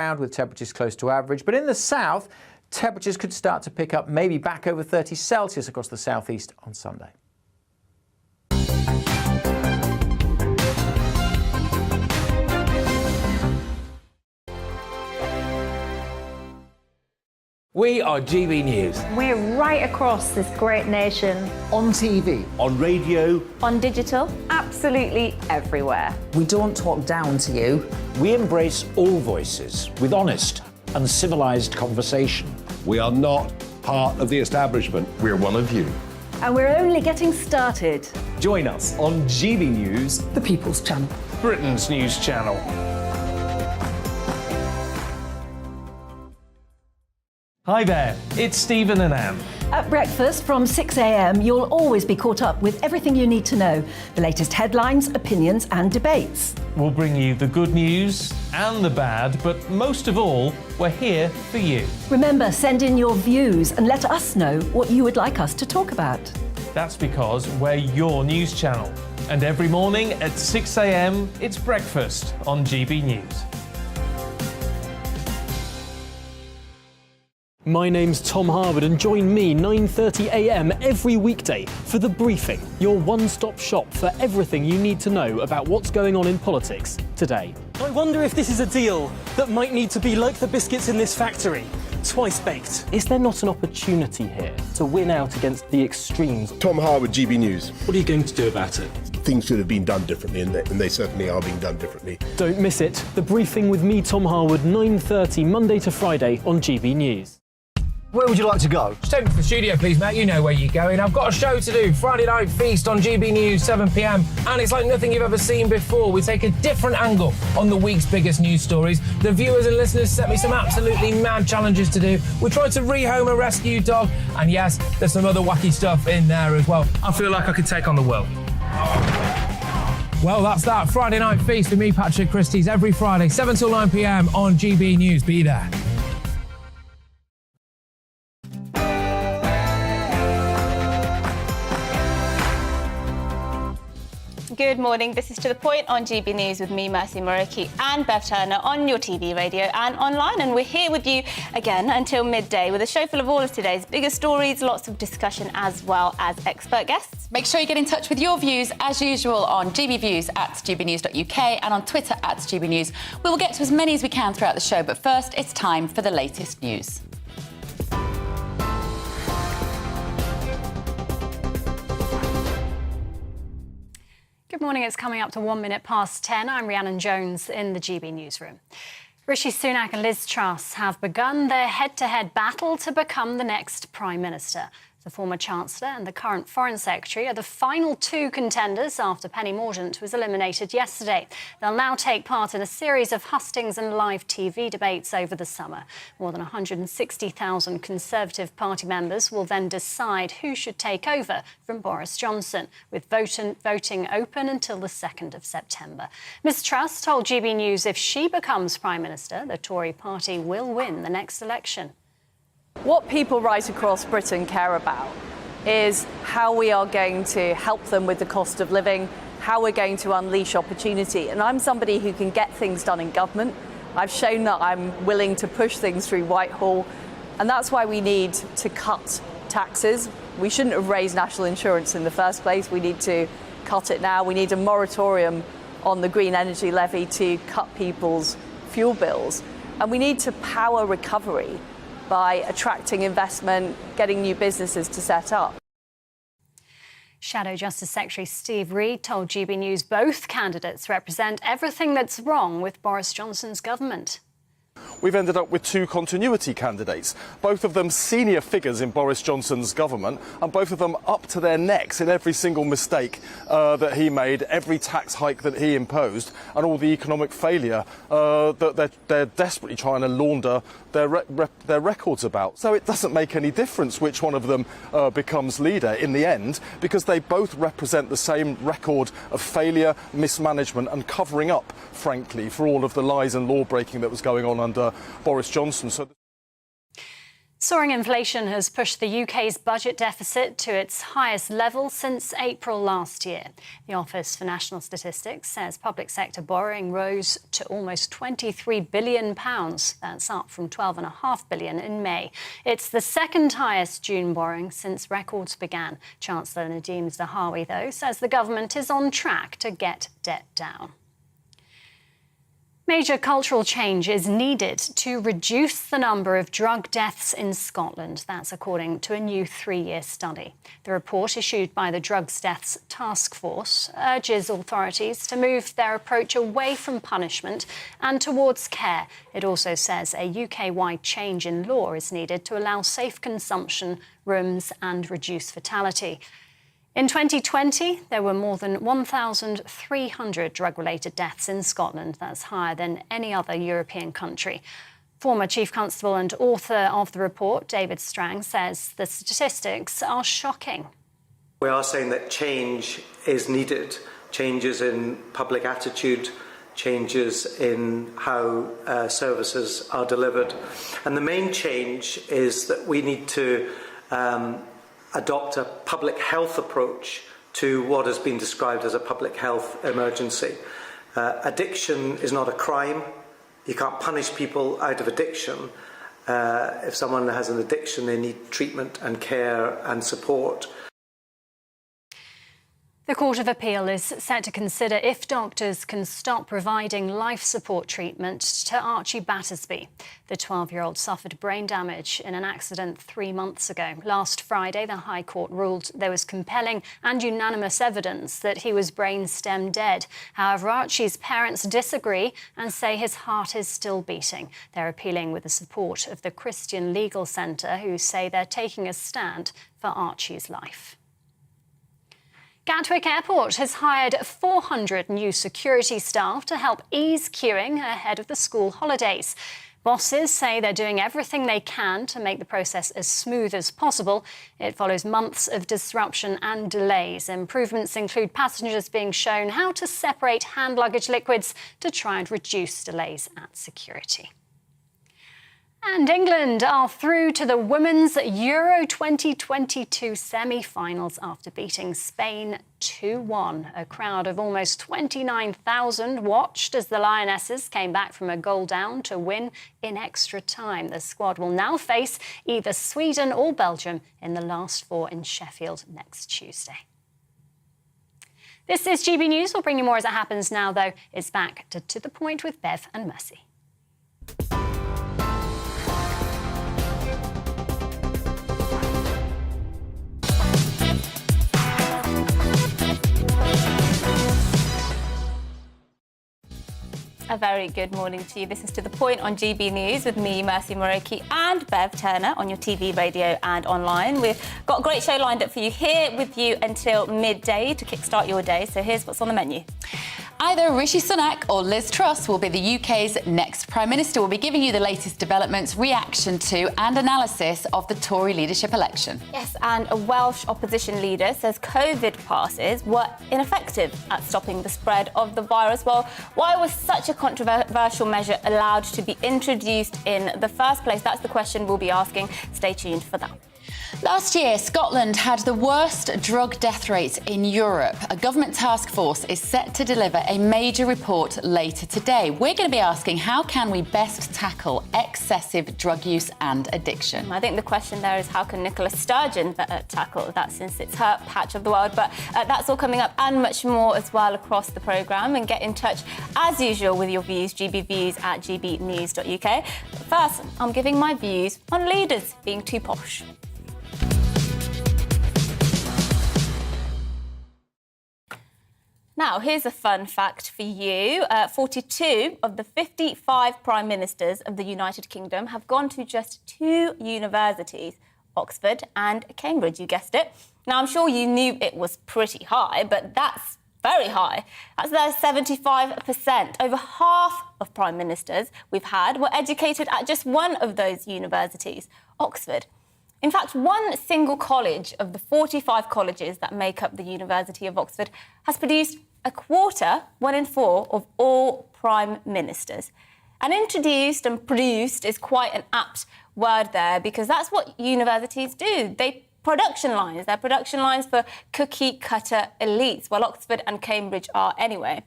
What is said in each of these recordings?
with temperatures close to average, but in the south, temperatures could start to pick up, maybe back over 30 Celsius across the southeast on Sunday. We are GB News. We're right across this great nation. On TV. On radio. On digital. Absolutely everywhere. We don't talk down to you. We embrace all voices with honest and civilised conversation. We are not part of the establishment. We're one of you. And we're only getting started. Join us on GB News, The People's Channel. Britain's news channel. Hi there, it's Stephen and Anne. At breakfast from 6 a.m, you'll always be caught up with everything you need to know. The latest headlines, opinions and debates. We'll bring you the good news and the bad, but most of all, we're here for you. Remember, send in your views and let us know what you would like us to talk about. That's because we're your news channel. And every morning at 6 a.m, it's breakfast on GB News. My name's Tom Harwood and join me 9:30 a.m. every weekday for The Briefing, your one-stop shop for everything you need to know about what's going on in politics today. I wonder if this is a deal that might need to be like the biscuits in this factory, twice baked. Is there not an opportunity here to win out against the extremes? Tom Harwood, GB News. What are you going to do about it? Things should have been done differently, and they certainly are being done differently. Don't miss it. The Briefing with me, Tom Harwood, 9:30 Monday to Friday on GB News. Where would you like to go? Just take me to the studio, please, mate. You know where you're going. I've got a show to do. Friday Night Feast on GB News, 7 p.m. And it's like nothing you've ever seen before. We take a different angle on the week's biggest news stories. The viewers and listeners set me some absolutely mad challenges to do. We're trying to rehome a rescue dog. And yes, there's some other wacky stuff in there as well. I feel like I could take on the world. Well, that's that. Friday Night Feast with me, Patrick Christie's, every Friday, 7 till 9 p.m. on GB News. Be there. Good morning. This is To The Point on GB News with me, Mercy Moroki, and Bev Turner on your TV, radio and online. And we're here with you again until midday with a show full of all of today's biggest stories, lots of discussion as well as expert guests. Make sure you get in touch with your views as usual on gbviews at gbnews.uk and on Twitter at gbnews. We will get to as many as we can throughout the show, but first it's time for the latest news. Good morning. It's coming up to 1 minute past 10. I'm Rhiannon Jones in the GB newsroom. Rishi Sunak and Liz Truss have begun their head-to-head battle to become the next Prime Minister. The former Chancellor and the current Foreign Secretary are the final two contenders after Penny Mordaunt was eliminated yesterday. They'll now take part in a series of hustings and live TV debates over the summer. More than 160,000 Conservative Party members will then decide who should take over from Boris Johnson, with voting open until the 2nd of September. Ms Truss told GB News if she becomes Prime Minister, the Tory party will win the next election. What people right across Britain care about is how we are going to help them with the cost of living, how we're going to unleash opportunity. And I'm somebody who can get things done in government. I've shown that I'm willing to push things through Whitehall. And that's why we need to cut taxes. We shouldn't have raised national insurance in the first place. We need to cut it now. We need a moratorium on the green energy levy to cut people's fuel bills. And we need to power recovery by attracting investment, getting new businesses to set up. Shadow Justice Secretary Steve Reid told GB News both candidates represent everything that's wrong with Boris Johnson's government. We've ended up with two continuity candidates, both of them senior figures in Boris Johnson's government, and both of them up to their necks in every single mistake that he made, every tax hike that he imposed, and all the economic failure that they're desperately trying to launder their records about. So it doesn't make any difference which one of them becomes leader in the end, because they both represent the same record of failure, mismanagement and covering up, frankly, for all of the lies and law breaking that was going on under Boris Johnson. Soaring inflation has pushed the UK's budget deficit to its highest level since April last year. The Office for National Statistics says public sector borrowing rose to almost £23 billion. That's up from £12.5 billion in May. It's the second highest June borrowing since records began. Chancellor Nadhim Zahawi, though, says the government is on track to get debt down. Major cultural change is needed to reduce the number of drug deaths in Scotland. That's according to a new 3-year study. The report, issued by the Drugs Deaths Task Force, urges authorities to move their approach away from punishment and towards care. It also says a UK-wide change in law is needed to allow safe consumption rooms and reduce fatality. In 2020, there were more than 1,300 drug-related deaths in Scotland. That's higher than any other European country. Former Chief Constable and author of the report, David Strang, says the statistics are shocking. We are saying that change is needed, changes in public attitude, changes in how services are delivered. And the main change is that we need to adopt a public health approach to what has been described as a public health emergency. Addiction is not a crime. You can't punish people out of addiction. If someone has an addiction, they need treatment and care and support. The Court of Appeal is set to consider if doctors can stop providing life support treatment to Archie Battersby. The 12-year-old suffered brain damage in an accident 3 months ago. Last Friday, the High Court ruled there was compelling and unanimous evidence that he was brainstem dead. However, Archie's parents disagree and say his heart is still beating. They're appealing with the support of the Christian Legal Centre, who say they're taking a stand for Archie's life. Gatwick Airport has hired 400 new security staff to help ease queuing ahead of the school holidays. Bosses say they're doing everything they can to make the process as smooth as possible. It follows months of disruption and delays. Improvements include passengers being shown how to separate hand luggage liquids to try and reduce delays at security. And England are through to the Women's Euro 2022 semi-finals after beating Spain 2-1. A crowd of almost 29,000 watched as the Lionesses came back from a goal down to win in extra time. The squad will now face either Sweden or Belgium in the last 4 in Sheffield next Tuesday. This is GB News. We'll bring you more as it happens now, though. It's back to the Point with Bev and Mercy. A very good morning to you. This is To The Point on GB News with me, Mercy Moroki, and Bev Turner on your TV, radio and online. We've got a great show lined up for you here with you until midday to kickstart your day. So here's what's on the menu. Either Rishi Sunak or Liz Truss will be the UK's next Prime Minister. We'll be giving you the latest developments, reaction to and analysis of the Tory leadership election. Yes, and a Welsh opposition leader says COVID passes were ineffective at stopping the spread of the virus. Well, why was such a controversial measure allowed to be introduced in the first place? That's the question we'll be asking. Stay tuned for that. Last year, Scotland had the worst drug death rate in Europe. A government task force is set to deliver a major report later today. We're going to be asking, how can we best tackle excessive drug use and addiction? I think the question there is, how can Nicola Sturgeon tackle that, since it's her patch of the world? But that's all coming up and much more as well across the programme. And get in touch, as usual, with your views, gbviews at gbnews.uk. But first, I'm giving my views on leaders being too posh. Now, here's a fun fact for you. 42 of the 55 Prime Ministers of the United Kingdom have gone to just 2 universities, Oxford and Cambridge, you guessed it. Now, I'm sure you knew it was pretty high, but that's very high. That's their 75%. Over half of Prime Ministers we've had were educated at just one of those universities, Oxford. In fact, one single college of the 45 colleges that make up the University of Oxford has produced a quarter, 1 in 4, of all Prime Ministers. And introduced and produced is quite an apt word there, because that's what universities do. They're production lines for cookie-cutter elites, well, Oxford and Cambridge are anyway.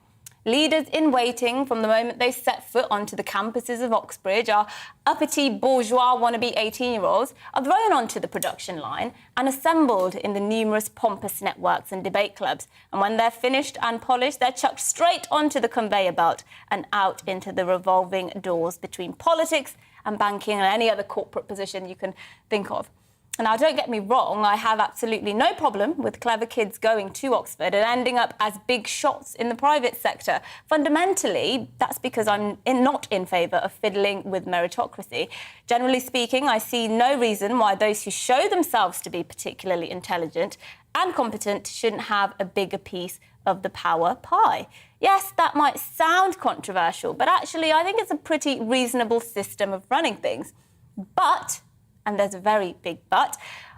Leaders in waiting from the moment they set foot onto the campuses of Oxbridge, our uppity bourgeois wannabe 18-year-olds, are thrown onto the production line and assembled in the numerous pompous networks and debate clubs. And when they're finished and polished, they're chucked straight onto the conveyor belt and out into the revolving doors between politics and banking and any other corporate position you can think of. And now, don't get me wrong, I have absolutely no problem with clever kids going to Oxford and ending up as big shots in the private sector. Fundamentally, that's because I'm not in favour of fiddling with meritocracy. Generally speaking, I see no reason why those who show themselves to be particularly intelligent and competent shouldn't have a bigger piece of the power pie. Yes, that might sound controversial, but actually I think it's a pretty reasonable system of running things. But, and there's a very big but,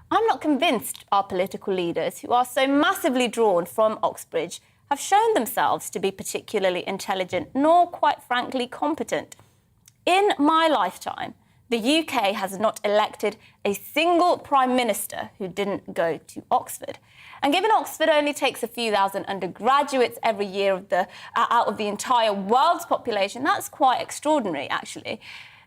I'm not convinced our political leaders, who are so massively drawn from Oxbridge, have shown themselves to be particularly intelligent, nor, quite frankly, competent. In my lifetime, the UK has not elected a single Prime Minister who didn't go to Oxford. And given Oxford only takes a few thousand undergraduates every year out of the entire world's population, that's quite extraordinary, actually.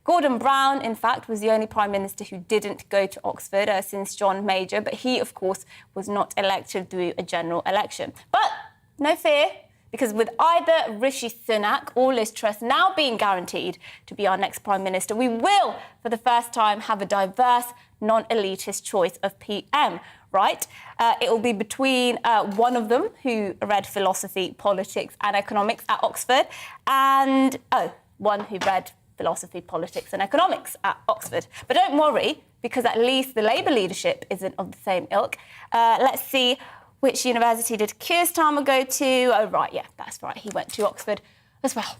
Gordon Brown, in fact, was the only Prime Minister who didn't go to Oxford since John Major, but he, of course, was not elected through a general election. But no fear, because with either Rishi Sunak or Liz Truss now being guaranteed to be our next Prime Minister, we will, for the first time, have a diverse, non-elitist choice of PM, right? It will be between one of them, who read philosophy, politics and economics at Oxford, and, one who read philosophy, politics and economics at Oxford. But don't worry, because at least the Labour leadership isn't of the same ilk. Let's see, which university did Keir Starmer go to? Oh, right, yeah, that's right, he went to Oxford as well.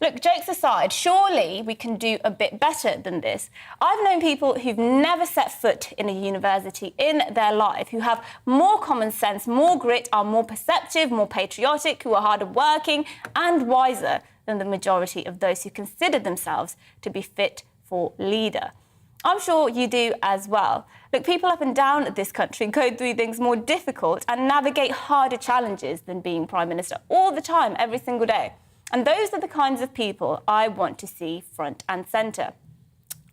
Look, jokes aside, surely we can do a bit better than this. I've known people who've never set foot in a university in their life, who have more common sense, more grit, are more perceptive, more patriotic, who are harder working and wiser than the majority of those who consider themselves to be fit for leader. I'm sure you do as well. Look, people up and down this country go through things more difficult and navigate harder challenges than being Prime Minister all the time, every single day. And those are the kinds of people I want to see front and centre.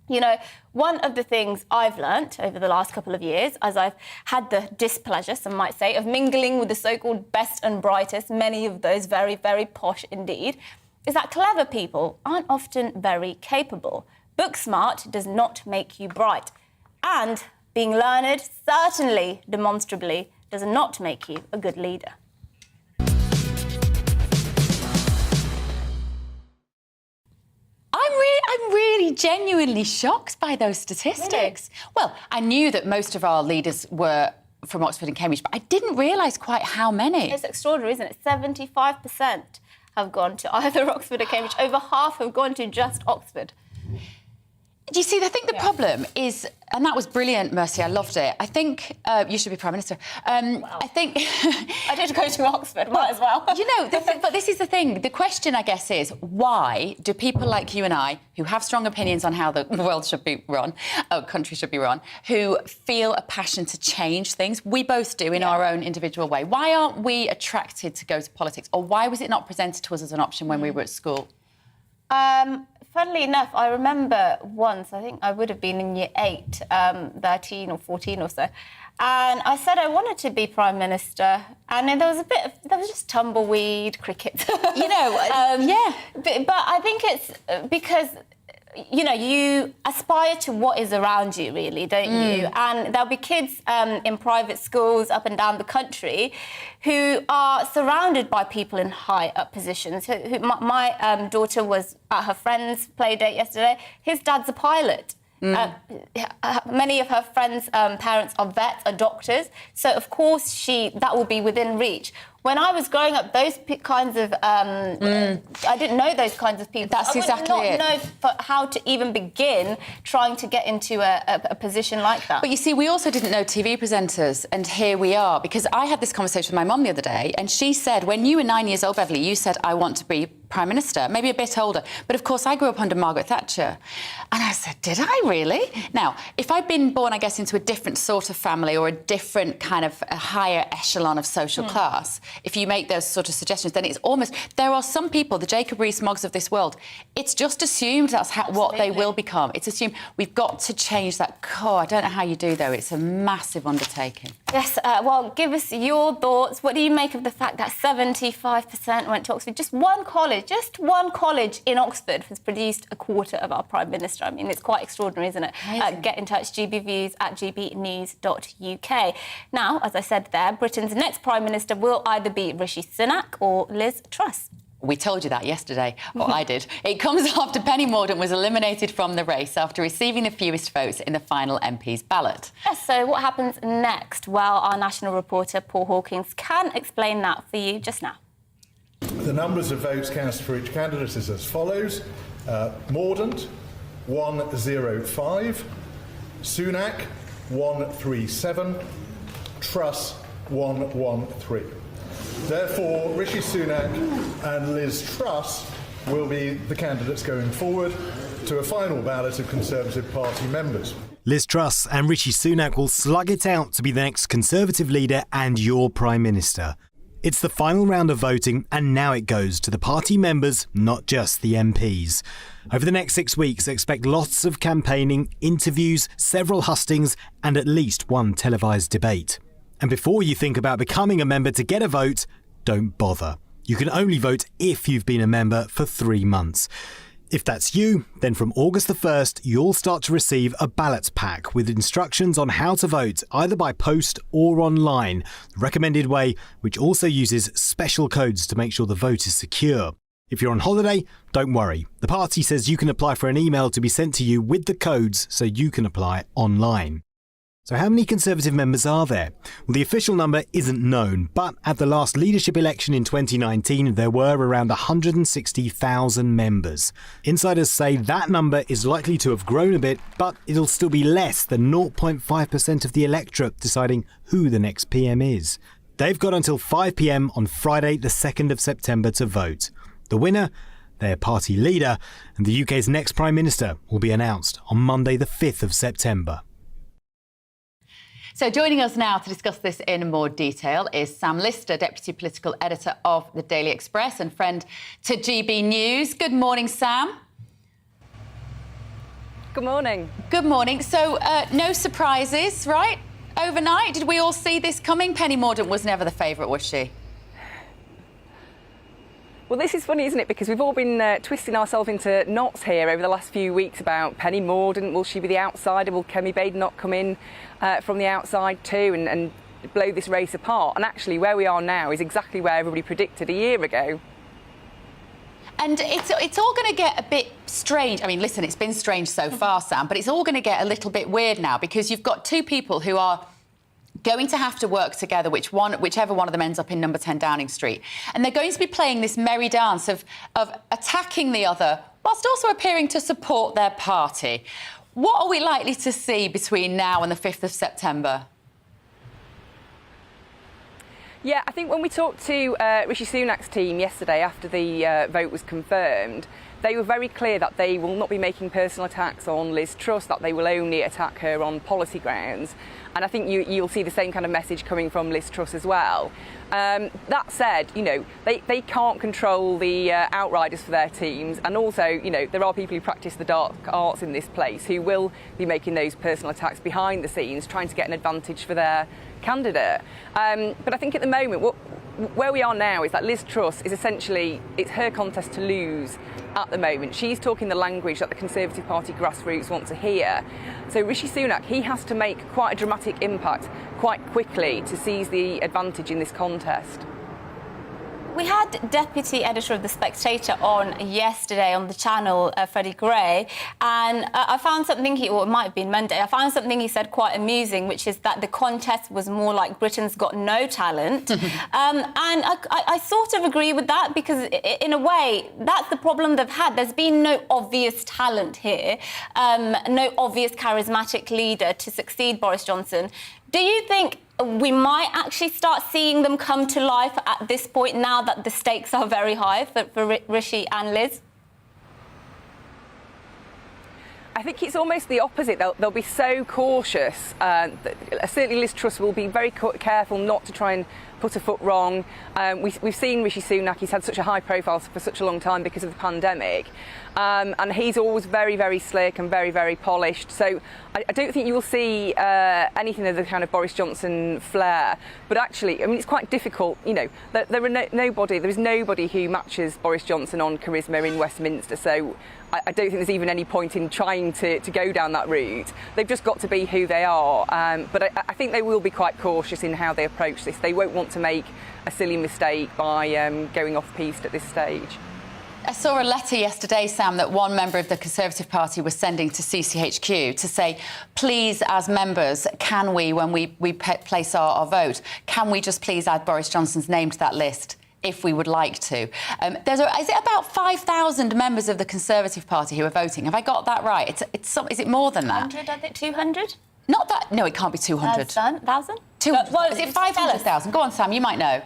You know, one of the things I've learnt over the last couple of years, as I've had the displeasure, some might say, of mingling with the so-called best and brightest, many of those very, very posh indeed, is that clever people aren't often very capable. Book smart does not make you bright. And being learned, certainly, demonstrably, does not make you a good leader. I'm really genuinely shocked by those statistics. Really? Well, I knew that most of our leaders were from Oxford and Cambridge, but I didn't realise quite how many. It's extraordinary, isn't it? 75% have gone to either Oxford or Cambridge. Over half have gone to just Oxford. Do you see, I think the problem is, and that was brilliant, Mercy, I loved it. I think you should be Prime Minister. Wow. I think... I did go to Oxford, might as well. You know, but this is the thing. The question, I guess, is why do people like you and I, who have strong opinions on how the world should be run, country should be run, who feel a passion to change things, we both do in our own individual way, why aren't we attracted to go to politics? Or why was it not presented to us as an option when we were at school? Funnily enough, I remember once, I think I would have been in year 8, 13 or 14 or so, and I said I wanted to be Prime Minister, and there was just tumbleweed, cricket, you know, yeah. But I think it's because, you know, you aspire to what is around you, really, don't you? And there'll be kids in private schools up and down the country who are surrounded by people in high up positions. My daughter was at her friend's play date yesterday. His dad's a pilot. Many of her friends' parents are vets, are doctors. So, of course, that will be within reach. When I was growing up, those kinds of I didn't know those kinds of people. That's exactly it. I would not know how to even begin trying to get into a position like that. But you see, we also didn't know TV presenters, and here we are. Because I had this conversation with my mum the other day, and she said, when you were 9 years old, Beverly, you said, I want to be Prime Minister, maybe a bit older. But of course, I grew up under Margaret Thatcher. And I said, did I really? Now, if I'd been born, I guess, into a different sort of family or a different kind of a higher echelon of social class, if you make those sort of suggestions, then it's almost... There are some people, the Jacob Rees-Moggs of this world, it's just assumed that's what they will become. It's assumed we've got to change that. I don't know how you do, though. It's a massive undertaking. Yes, well, give us your thoughts. What do you make of the fact that 75% went to Oxford? Just one college in Oxford has produced a quarter of our Prime Minister. I mean, it's quite extraordinary, isn't it? Get in touch, gbviews at gbnews.uk. Now, as I said there, Britain's next Prime Minister will either be Rishi Sunak or Liz Truss. We told you that yesterday, or I did. It comes after Penny Mordaunt was eliminated from the race after receiving the fewest votes in the final MP's ballot. Yes, so what happens next? Well, our national reporter, Paul Hawkins, can explain that for you just now. The numbers of votes cast for each candidate is as follows. Mordaunt, 105. Sunak, 137. Truss, 113. Therefore, Rishi Sunak and Liz Truss will be the candidates going forward to a final ballot of Conservative Party members. Liz Truss and Rishi Sunak will slug it out to be the next Conservative leader and your Prime Minister. It's the final round of voting, and now it goes to the party members, not just the MPs. Over the next 6 weeks, expect lots of campaigning, interviews, several hustings, and at least one televised debate. And before you think about becoming a member to get a vote, don't bother. You can only vote if you've been a member for 3 months. If that's you, then from August the 1st, you'll start to receive a ballot pack with instructions on how to vote, either by post or online. The recommended way, which also uses special codes to make sure the vote is secure. If you're on holiday, don't worry. The party says you can apply for an email to be sent to you with the codes so you can apply online. So how many Conservative members are there? Well, the official number isn't known, but at the last leadership election in 2019, there were around 160,000 members. Insiders say that number is likely to have grown a bit, but it'll still be less than 0.5% of the electorate deciding who the next PM is. They've got until 5 p.m. on Friday, the 2nd of September to vote. The winner, their party leader, and the UK's next Prime Minister will be announced on Monday, the 5th of September. So joining us now to discuss this in more detail is Sam Lister, Deputy Political Editor of the Daily Express and friend to GB News. Good morning, Sam. Good morning. Good morning. So no surprises, right? Overnight, did we all see this coming? Penny Mordaunt was never the favourite, was she? Well, this is funny, isn't it? Because we've all been twisting ourselves into knots here over the last few weeks about Penny Mordaunt. Will she be the outsider? Will Kemi Baden not come in from the outside too and blow this race apart? And actually, where we are now is exactly where everybody predicted a year ago. And it's all going to get a bit strange. I mean, listen, it's been strange so far, Sam, but it's all going to get a little bit weird now because you've got two people who are going to have to work together, whichever one of them ends up in number 10 Downing Street. And they're going to be playing this merry dance of attacking the other whilst also appearing to support their party. What are we likely to see between now and the 5th of September? Yeah, I think when we talked to Rishi Sunak's team yesterday after the vote was confirmed, they were very clear that they will not be making personal attacks on Liz Truss, that they will only attack her on policy grounds. And I think you'll see the same kind of message coming from Liz Truss as well. That said, you know, they can't control the outriders for their teams. And also, you know, there are people who practice the dark arts in this place who will be making those personal attacks behind the scenes, trying to get an advantage for their candidate. But I think at the moment, where we are now is that Liz Truss is essentially, it's her contest to lose at the moment. She's talking the language that the Conservative Party grassroots want to hear. So Rishi Sunak, he has to make quite a dramatic impact quite quickly to seize the advantage in this contest. We had Deputy Editor of The Spectator on yesterday on the channel, Freddie Gray, and I found something, or it might have been Monday, I found something he said quite amusing, which is that the contest was more like Britain's Got No Talent. And I sort of agree with that, because in a way, that's the problem they've had. There's been no obvious talent here, no obvious charismatic leader to succeed Boris Johnson. Do you think we might actually start seeing them come to life at this point, now that the stakes are very high for Rishi and Liz? I think it's almost the opposite. They'll be so cautious. Certainly Liz Truss will be very careful not to try and put a foot wrong. We've seen Rishi Sunak, he's had such a high profile for such a long time because of the pandemic. And he's always very, very slick and very, very polished. So I don't think you will see anything of the kind of Boris Johnson flair. But actually, I mean, it's quite difficult. You know, there is nobody who matches Boris Johnson on charisma in Westminster. So I don't think there's even any point in trying to go down that route. They've just got to be who they are. But I think they will be quite cautious in how they approach this. They won't want to make a silly mistake by going off-piste at this stage. I saw a letter yesterday, Sam, that one member of the Conservative Party was sending to CCHQ to say, please, as members, can we, when we place our vote, can we just please add Boris Johnson's name to that list, if we would like to? Is it about 5,000 members of the Conservative Party who are voting? Have I got that right? Is it more than that? 100, I think, 200? Not that... No, it can't be 200. 1,000? Well, is it 500,000? Go on, Sam, you might know.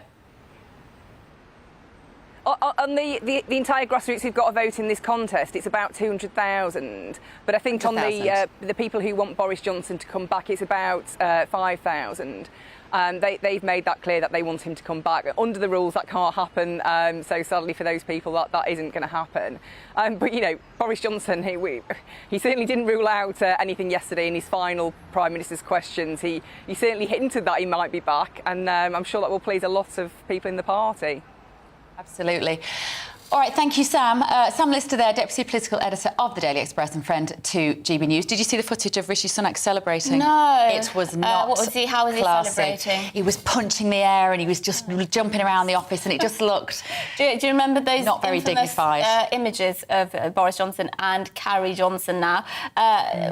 On the entire grassroots who've got a vote in this contest, it's about 200,000. But I think on the people who want Boris Johnson to come back, it's about 5,000. They've made that clear that they want him to come back. Under the rules, that can't happen. So sadly for those people, that isn't going to happen. But, you know, Boris Johnson, he certainly didn't rule out anything yesterday in his final Prime Minister's questions. He certainly hinted that he might be back. And I'm sure that will please a lot of people in the party. Absolutely. All right, thank you, Sam. Sam Lister there, Deputy Political Editor of the Daily Express and friend to GB News. Did you see the footage of Rishi Sunak celebrating? No. It was not what was he? How was classy. he celebrating? He was punching the air and he was just jumping around the office, and it just looked... do you remember those not very dignified images of Boris Johnson and Carrie Johnson now?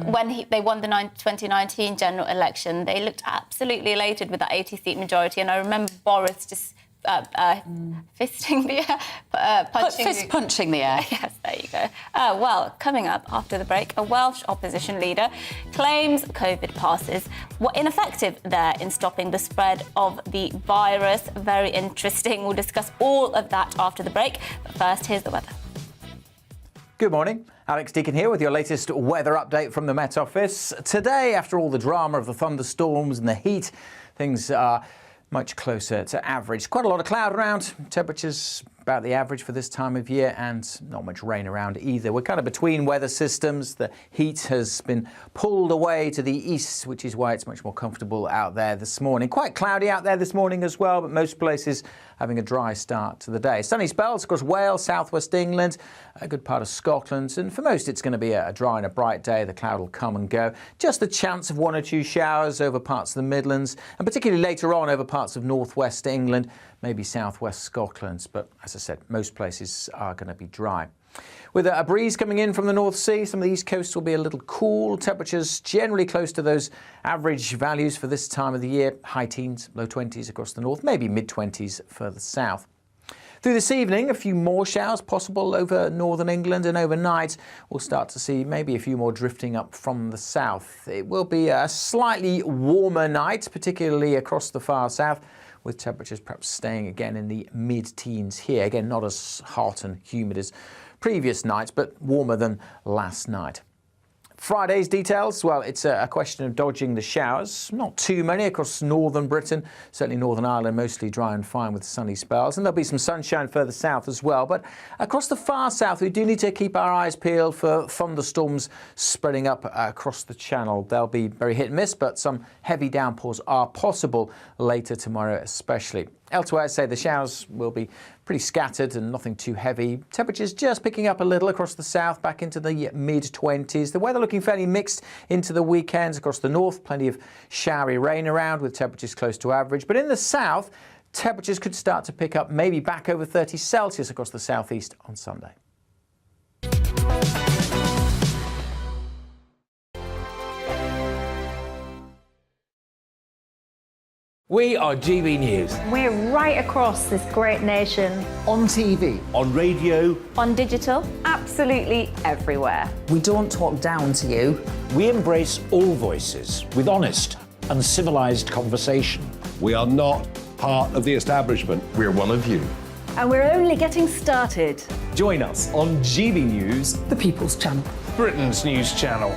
When they won the 2019 general election, they looked absolutely elated with that 80-seat majority, and I remember Boris just... fisting the air, punching the air. Yes, there you go. Well, coming up after the break, a Welsh opposition leader claims COVID passes were ineffective there in stopping the spread of the virus. Very interesting. We'll discuss all of that after the break. But first, here's the weather. Good morning. Alex Deakin here with your latest weather update from the Met Office. Today, after all the drama of the thunderstorms and the heat, things are much closer to average. Quite a lot of cloud around, temperatures about the average for this time of year, and not much rain around either. We're kind of between weather systems. The heat has been pulled away to the east, which is why it's much more comfortable out there this morning. Quite cloudy out there this morning as well, but most places having a dry start to the day. Sunny spells across Wales, southwest England, a good part of Scotland, and for most it's going to be a dry and a bright day. The cloud will come and go. Just the chance of one or two showers over parts of the Midlands, and particularly later on over parts of northwest England, maybe southwest Scotland. But as I said, most places are going to be dry. With a breeze coming in from the North Sea, some of the east coast will be a little cool. Temperatures generally close to those average values for this time of the year. High teens, low 20s across the north, maybe mid-20s further south. Through this evening, a few more showers possible over northern England, and overnight we'll start to see maybe a few more drifting up from the south. It will be a slightly warmer night, particularly across the far south, with temperatures perhaps staying again in the mid-teens here. Again, not as hot and humid as previous nights, but warmer than last night. Friday's details, well, it's a question of dodging the showers. Not too many across northern Britain, certainly Northern Ireland, mostly dry and fine with sunny spells. And there'll be some sunshine further south as well. But across the far south, we do need to keep our eyes peeled for thunderstorms spreading up across the channel. They'll be very hit and miss, but some heavy downpours are possible later tomorrow especially. Elsewhere, say the showers will be pretty scattered and nothing too heavy. Temperatures just picking up a little across the south, back into the mid-20s. The weather looking fairly mixed into the weekends across the north. Plenty of showery rain around with temperatures close to average. But in the south, Temperatures could start to pick up, maybe back over 30 Celsius across the southeast on Sunday. We are GB News. We're right across this great nation. On TV. On radio. On digital. Absolutely everywhere. We don't talk down to you. We embrace all voices with honest and civilised conversation. We are not part of the establishment. We're one of you. And we're only getting started. Join us on GB News, The People's Channel. Britain's news channel.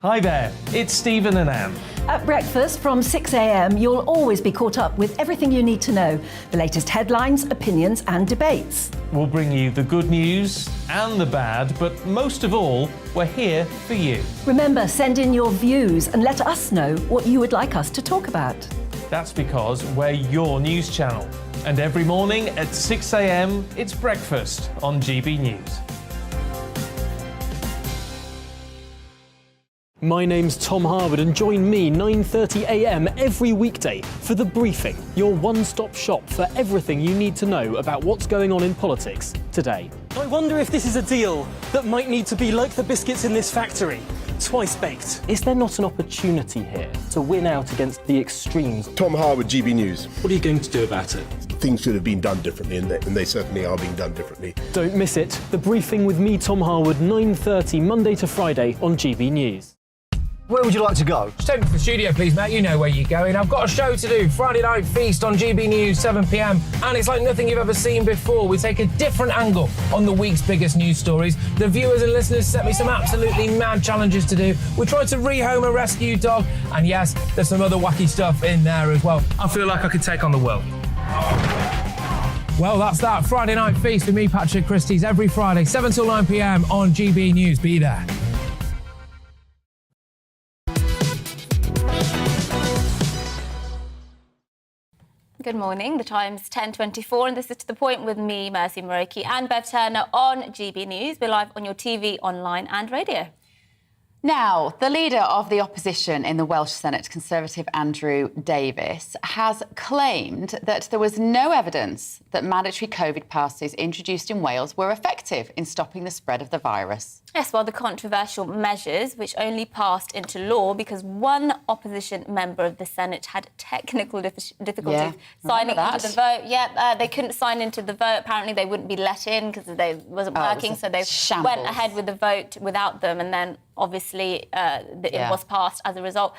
Hi there, it's Stephen and Anne. At breakfast from 6 a.m, you'll always be caught up with everything you need to know, the latest headlines, opinions and debates. We'll bring you the good news and the bad, but most of all, we're here for you. Remember, send in your views and let us know what you would like us to talk about. That's because we're your news channel. And every morning at 6 a.m, it's breakfast on GB News. My name's Tom Harwood and join me 9:30 a.m. every weekday for The Briefing, your one-stop shop for everything you need to know about what's going on in politics today. I wonder if this is a deal that might need to be like the biscuits in this factory, twice baked. Is there not an opportunity here to win out against the extremes? Tom Harwood, GB News. What are you going to do about it? Things should have been done differently, and they certainly are being done differently. Don't miss it. The Briefing with me, Tom Harwood, 9:30 Monday to Friday on GB News. Where would you like to go? Just take me to the studio, please, mate. You know where you're going. I've got a show to do. Friday Night Feast on GB News, 7 p.m. And it's like nothing you've ever seen before. We take a different angle on the week's biggest news stories. The viewers and listeners set me some absolutely mad challenges to do. We tried to rehome a rescue dog. And yes, there's some other wacky stuff in there as well. I feel like I could take on the world. Well, that's that. Friday Night Feast with me, Patrick Christie's, every Friday, 7 till 9 p.m. on GB News. Be there. Good morning. The time's 10:24 and this is To The Point with me, Mercy Moroki and Bev Turner on GB News. We're live on your TV, online and radio. Now, the leader of the opposition in the Welsh Senate, Conservative Andrew Davies, has claimed that there was no evidence that mandatory COVID passes introduced in Wales were effective in stopping the spread of the virus. Yes, well, the controversial measures, which only passed into law because one opposition member of the Senate had technical difficulties signing into the vote. They couldn't sign into the vote. Apparently, they wouldn't be let in because they wasn't working, so they went ahead with the vote without them, and then obviously it was passed as a result.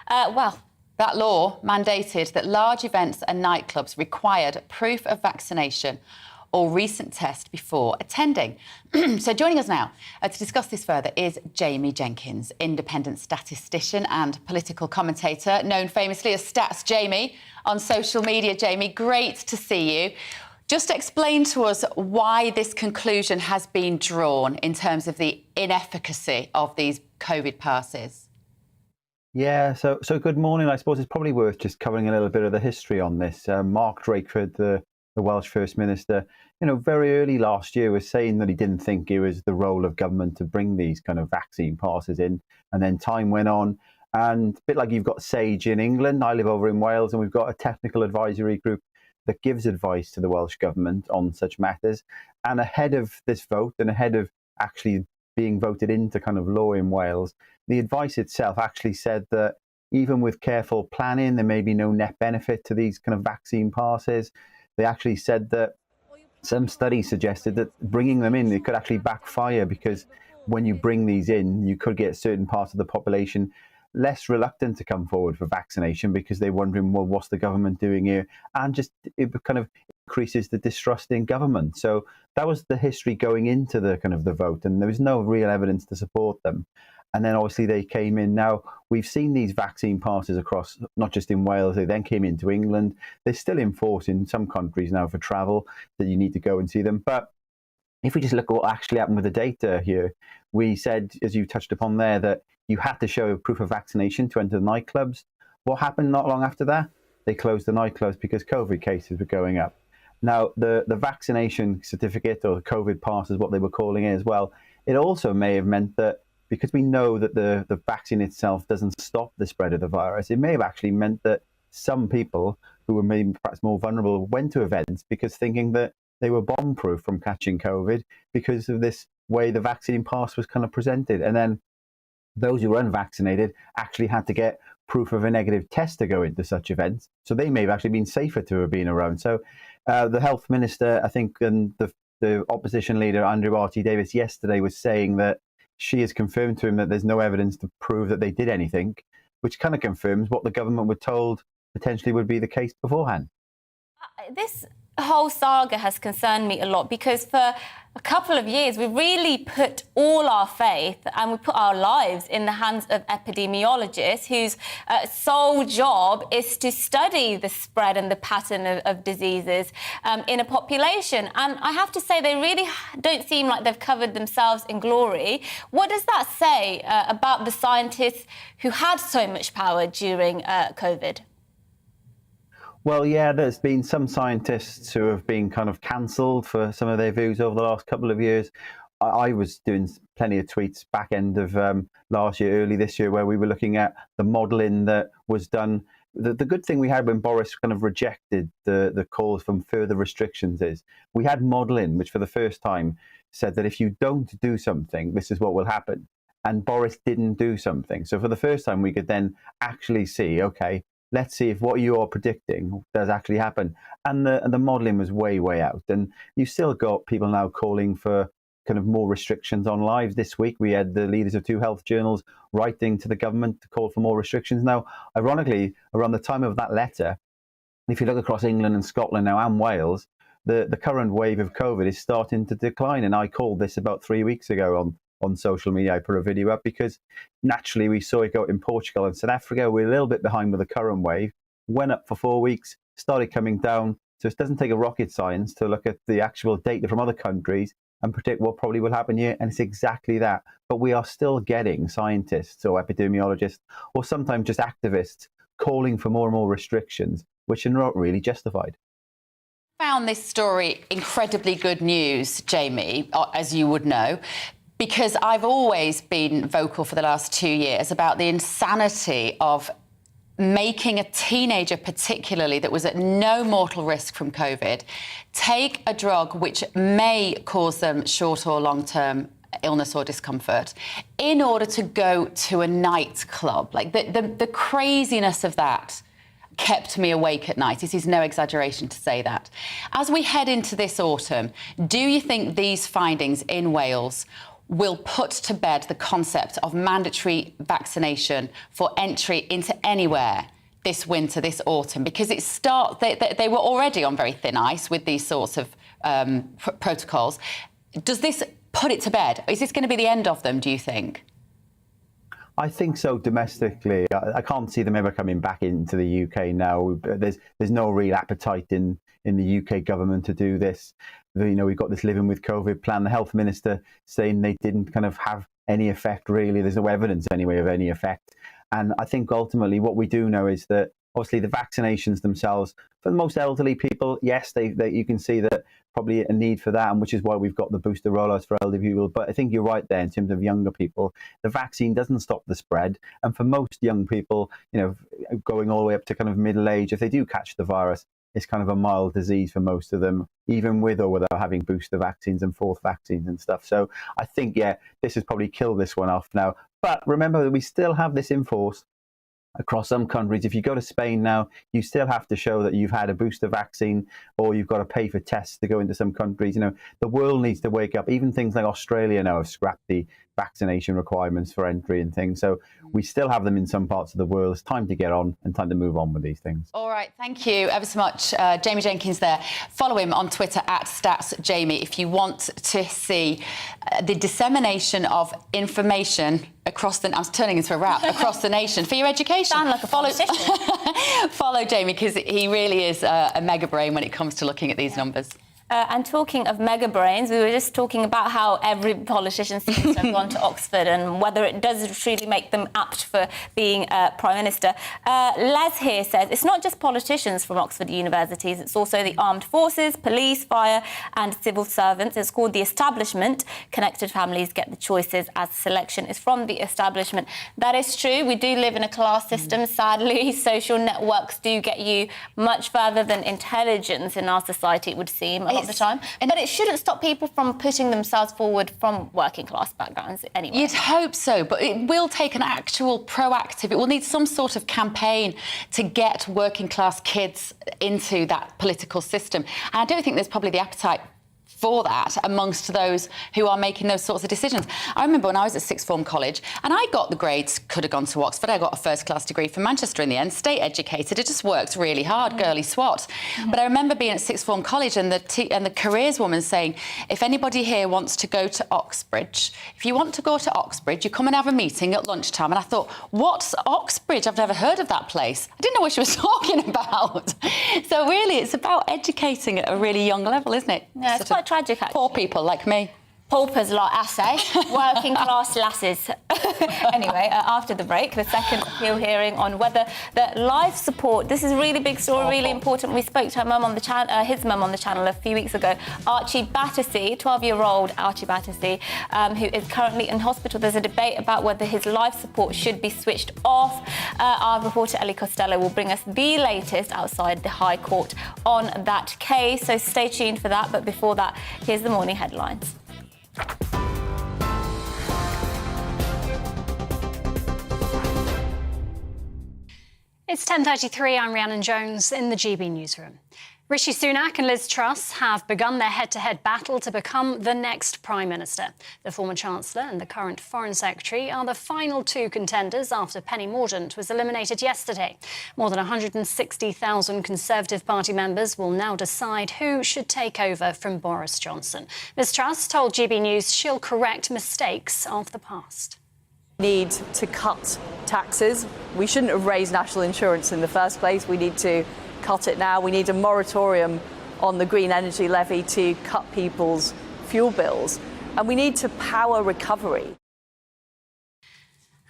That law mandated that large events and nightclubs required proof of vaccination or recent test before attending. So joining us now to discuss this further is Jamie Jenkins, independent statistician and political commentator, known famously as Stats Jamie on social media. Jamie, great to see you. Just explain to us why this conclusion has been drawn in terms of the inefficacy of these COVID passes. Yeah, so good morning. I suppose it's probably worth just covering a little bit of the history on this. Mark Drakeford, the Welsh First Minister, very early last year was saying that he didn't think it was the role of government to bring these kind of vaccine passes in. And then time went on. And a bit like you've got SAGE in England, I live over in Wales, and we've got a technical advisory group that gives advice to the Welsh Government on such matters. And ahead of this vote and ahead of actually being voted into kind of law in Wales, the advice itself actually said that even with careful planning, there may be no net benefit to these kind of vaccine passes. They actually said that some studies suggested that bringing them in, it could actually backfire, because when you bring these in, you could get certain parts of the population less reluctant to come forward for vaccination because they're wondering, well, what's the government doing here? And just it kind of increases the distrust in government. So that was the history going into the kind of the vote, and there was no real evidence to support them. And then obviously they came in. Now, we've seen these vaccine passes across, not just in Wales, they then came into England. They're still in force in some countries now for travel, that you need to go and see them. But if we just look at what actually happened with the data here, we said, as you touched upon there, that you had to show proof of vaccination to enter the nightclubs. What happened not long after that? They closed the nightclubs because COVID cases were going up. Now, the vaccination certificate, or the COVID pass is what they were calling it as well, it also may have meant that because we know that the vaccine itself doesn't stop the spread of the virus, it may have actually meant that some people who were maybe perhaps more vulnerable went to events because thinking that they were bomb-proof from catching COVID because of this way the vaccine pass was kind of presented. And then those who were unvaccinated actually had to get proof of a negative test to go into such events. So they may have actually been safer to have been around. So the health minister, I think, and the opposition leader, Archie Davis, yesterday was saying that she has confirmed to him that there's no evidence to prove that they did anything, which kind of confirms what the government were told potentially would be the case beforehand. This whole saga has concerned me a lot because for a couple of years we really put all our faith and we put our lives in the hands of epidemiologists whose sole job is to study the spread and the pattern of diseases in a population. And I have to say they really don't seem like they've covered themselves in glory. What does that say about the scientists who had so much power during COVID? Well, yeah, there's been some scientists who have been kind of cancelled for some of their views over the last couple of years. I was doing plenty of tweets back end of last year, early this year, where we were looking at the modelling that was done. The good thing we had when Boris kind of rejected the calls from further restrictions is we had modelling, which for the first time said that if you don't do something, this is what will happen. And Boris didn't do something. So for the first time, we could then actually see, OK, let's see if what you are predicting does actually happen. And the modelling was way out. And you've still got people now calling for kind of more restrictions on lives. This week, we had the leaders of two health journals writing to the government to call for more restrictions. Now, ironically, around the time of that letter, if you look across England and Scotland now and Wales, the current wave of COVID is starting to decline. And I called this about 3 weeks ago on social media. I put a video up because naturally we saw it go in Portugal and South Africa. We're a little bit behind with the current wave. Went up for 4 weeks, started coming down. So it doesn't take a rocket science to look at the actual data from other countries and predict what probably will happen here. And it's exactly that. But we are still getting scientists or epidemiologists or sometimes just activists calling for more and more restrictions, which are not really justified. Found this story incredibly good news, Jamie, as you would know, because I've always been vocal for the last 2 years about the insanity of making a teenager, particularly that was at no mortal risk from COVID, take a drug which may cause them short or long-term illness or discomfort in order to go to a nightclub. Like the craziness of that kept me awake at night. This is no exaggeration to say that. As we head into this autumn, do you think these findings in Wales will put to bed the concept of mandatory vaccination for entry into anywhere this winter, this autumn? Because they were already on very thin ice with these sorts of protocols. Does this put it to bed? Is this going to be the end of them, do you think? I think so domestically. I can't see them ever coming back into the UK now. There's no real appetite in the UK government to do this. You know, we've got this living with COVID plan. The health minister saying they didn't kind of have any effect, really. There's no evidence anyway of any effect. And I think ultimately what we do know is that obviously the vaccinations themselves, for the most elderly people, yes, you can see that probably a need for that, and which is why we've got the booster rollouts for elderly people. But I think you're right there in terms of younger people. The vaccine doesn't stop the spread. And for most young people, you know, going all the way up to kind of middle age, if they do catch the virus, it's kind of a mild disease for most of them, even with or without having booster vaccines and fourth vaccines and stuff. So I think, yeah, this has probably killed this one off now. But remember that we still have this in force across some countries. If you go to Spain now, you still have to show that you've had a booster vaccine, or you've got to pay for tests to go into some countries. You know, the world needs to wake up. Even things like Australia now have scrapped the vaccination requirements for entry and things. So we still have them in some parts of the world. It's time to get on and time to move on with these things. All right, thank you ever so much. Jamie Jenkins there. Follow him on Twitter @StatsJamie if you want to see the dissemination of information across the... I'm turning into a rap. Across the nation for your education. Sound like a politician. Follow Jamie, because he really is a mega brain when it comes to looking at these numbers. And talking of mega brains, we were just talking about how every politician seems to have gone to Oxford and whether it does really make them apt for being Prime Minister. Les here says it's not just politicians from Oxford universities, it's also the armed forces, police, fire and civil servants. It's called the establishment. Connected families get the choices as selection is from the establishment. That is true. We do live in a class system. Sadly, social networks do get you much further than intelligence in our society, it would seem, a lot of the time. But it shouldn't stop people from putting themselves forward from working class backgrounds anyway. You'd hope so, but it will take an actual proactive, it will need some sort of campaign to get working class kids into that political system. And I don't think there's probably the appetite for that amongst those who are making those sorts of decisions. I remember when I was at sixth form college and I got the grades, could have gone to Oxford, I got a first class degree from Manchester in the end, state educated, it just worked really hard, girly swat. But I remember being at sixth form college and the careers woman saying, if anybody here wants to go to Oxbridge, if you want to go to Oxbridge, you come and have a meeting at lunchtime. And I thought, what's Oxbridge? I've never heard of that place. I didn't know what she was talking about. So really, it's about educating at a really young level, isn't it? Yeah, it's quite tragic, actually. Poor people like me. Paupers like us, eh? Working class lasses. Anyway, after the break, the second appeal hearing on whether the life support, this is a really big story, really important. We spoke to her mum on the his mum on the channel a few weeks ago, Archie Battersby, 12-year-old Archie Battersby, who is currently in hospital. There's a debate about whether his life support should be switched off. Our reporter Ellie Costello will bring us the latest outside the High Court on that case, so stay tuned for that. But before that, here's the morning headlines. It's 10:33. I'm Rhiannon Jones in the GB newsroom. Rishi Sunak and Liz Truss have begun their head-to-head battle to become the next Prime Minister. The former Chancellor and the current Foreign Secretary are the final two contenders after Penny Mordaunt was eliminated yesterday. More than 160,000 Conservative Party members will now decide who should take over from Boris Johnson. Liz Truss told GB News she'll correct mistakes of the past. Need to cut taxes. We shouldn't have raised national insurance in the first place. We need to cut it now. We need a moratorium on the green energy levy to cut people's fuel bills. And we need to power recovery.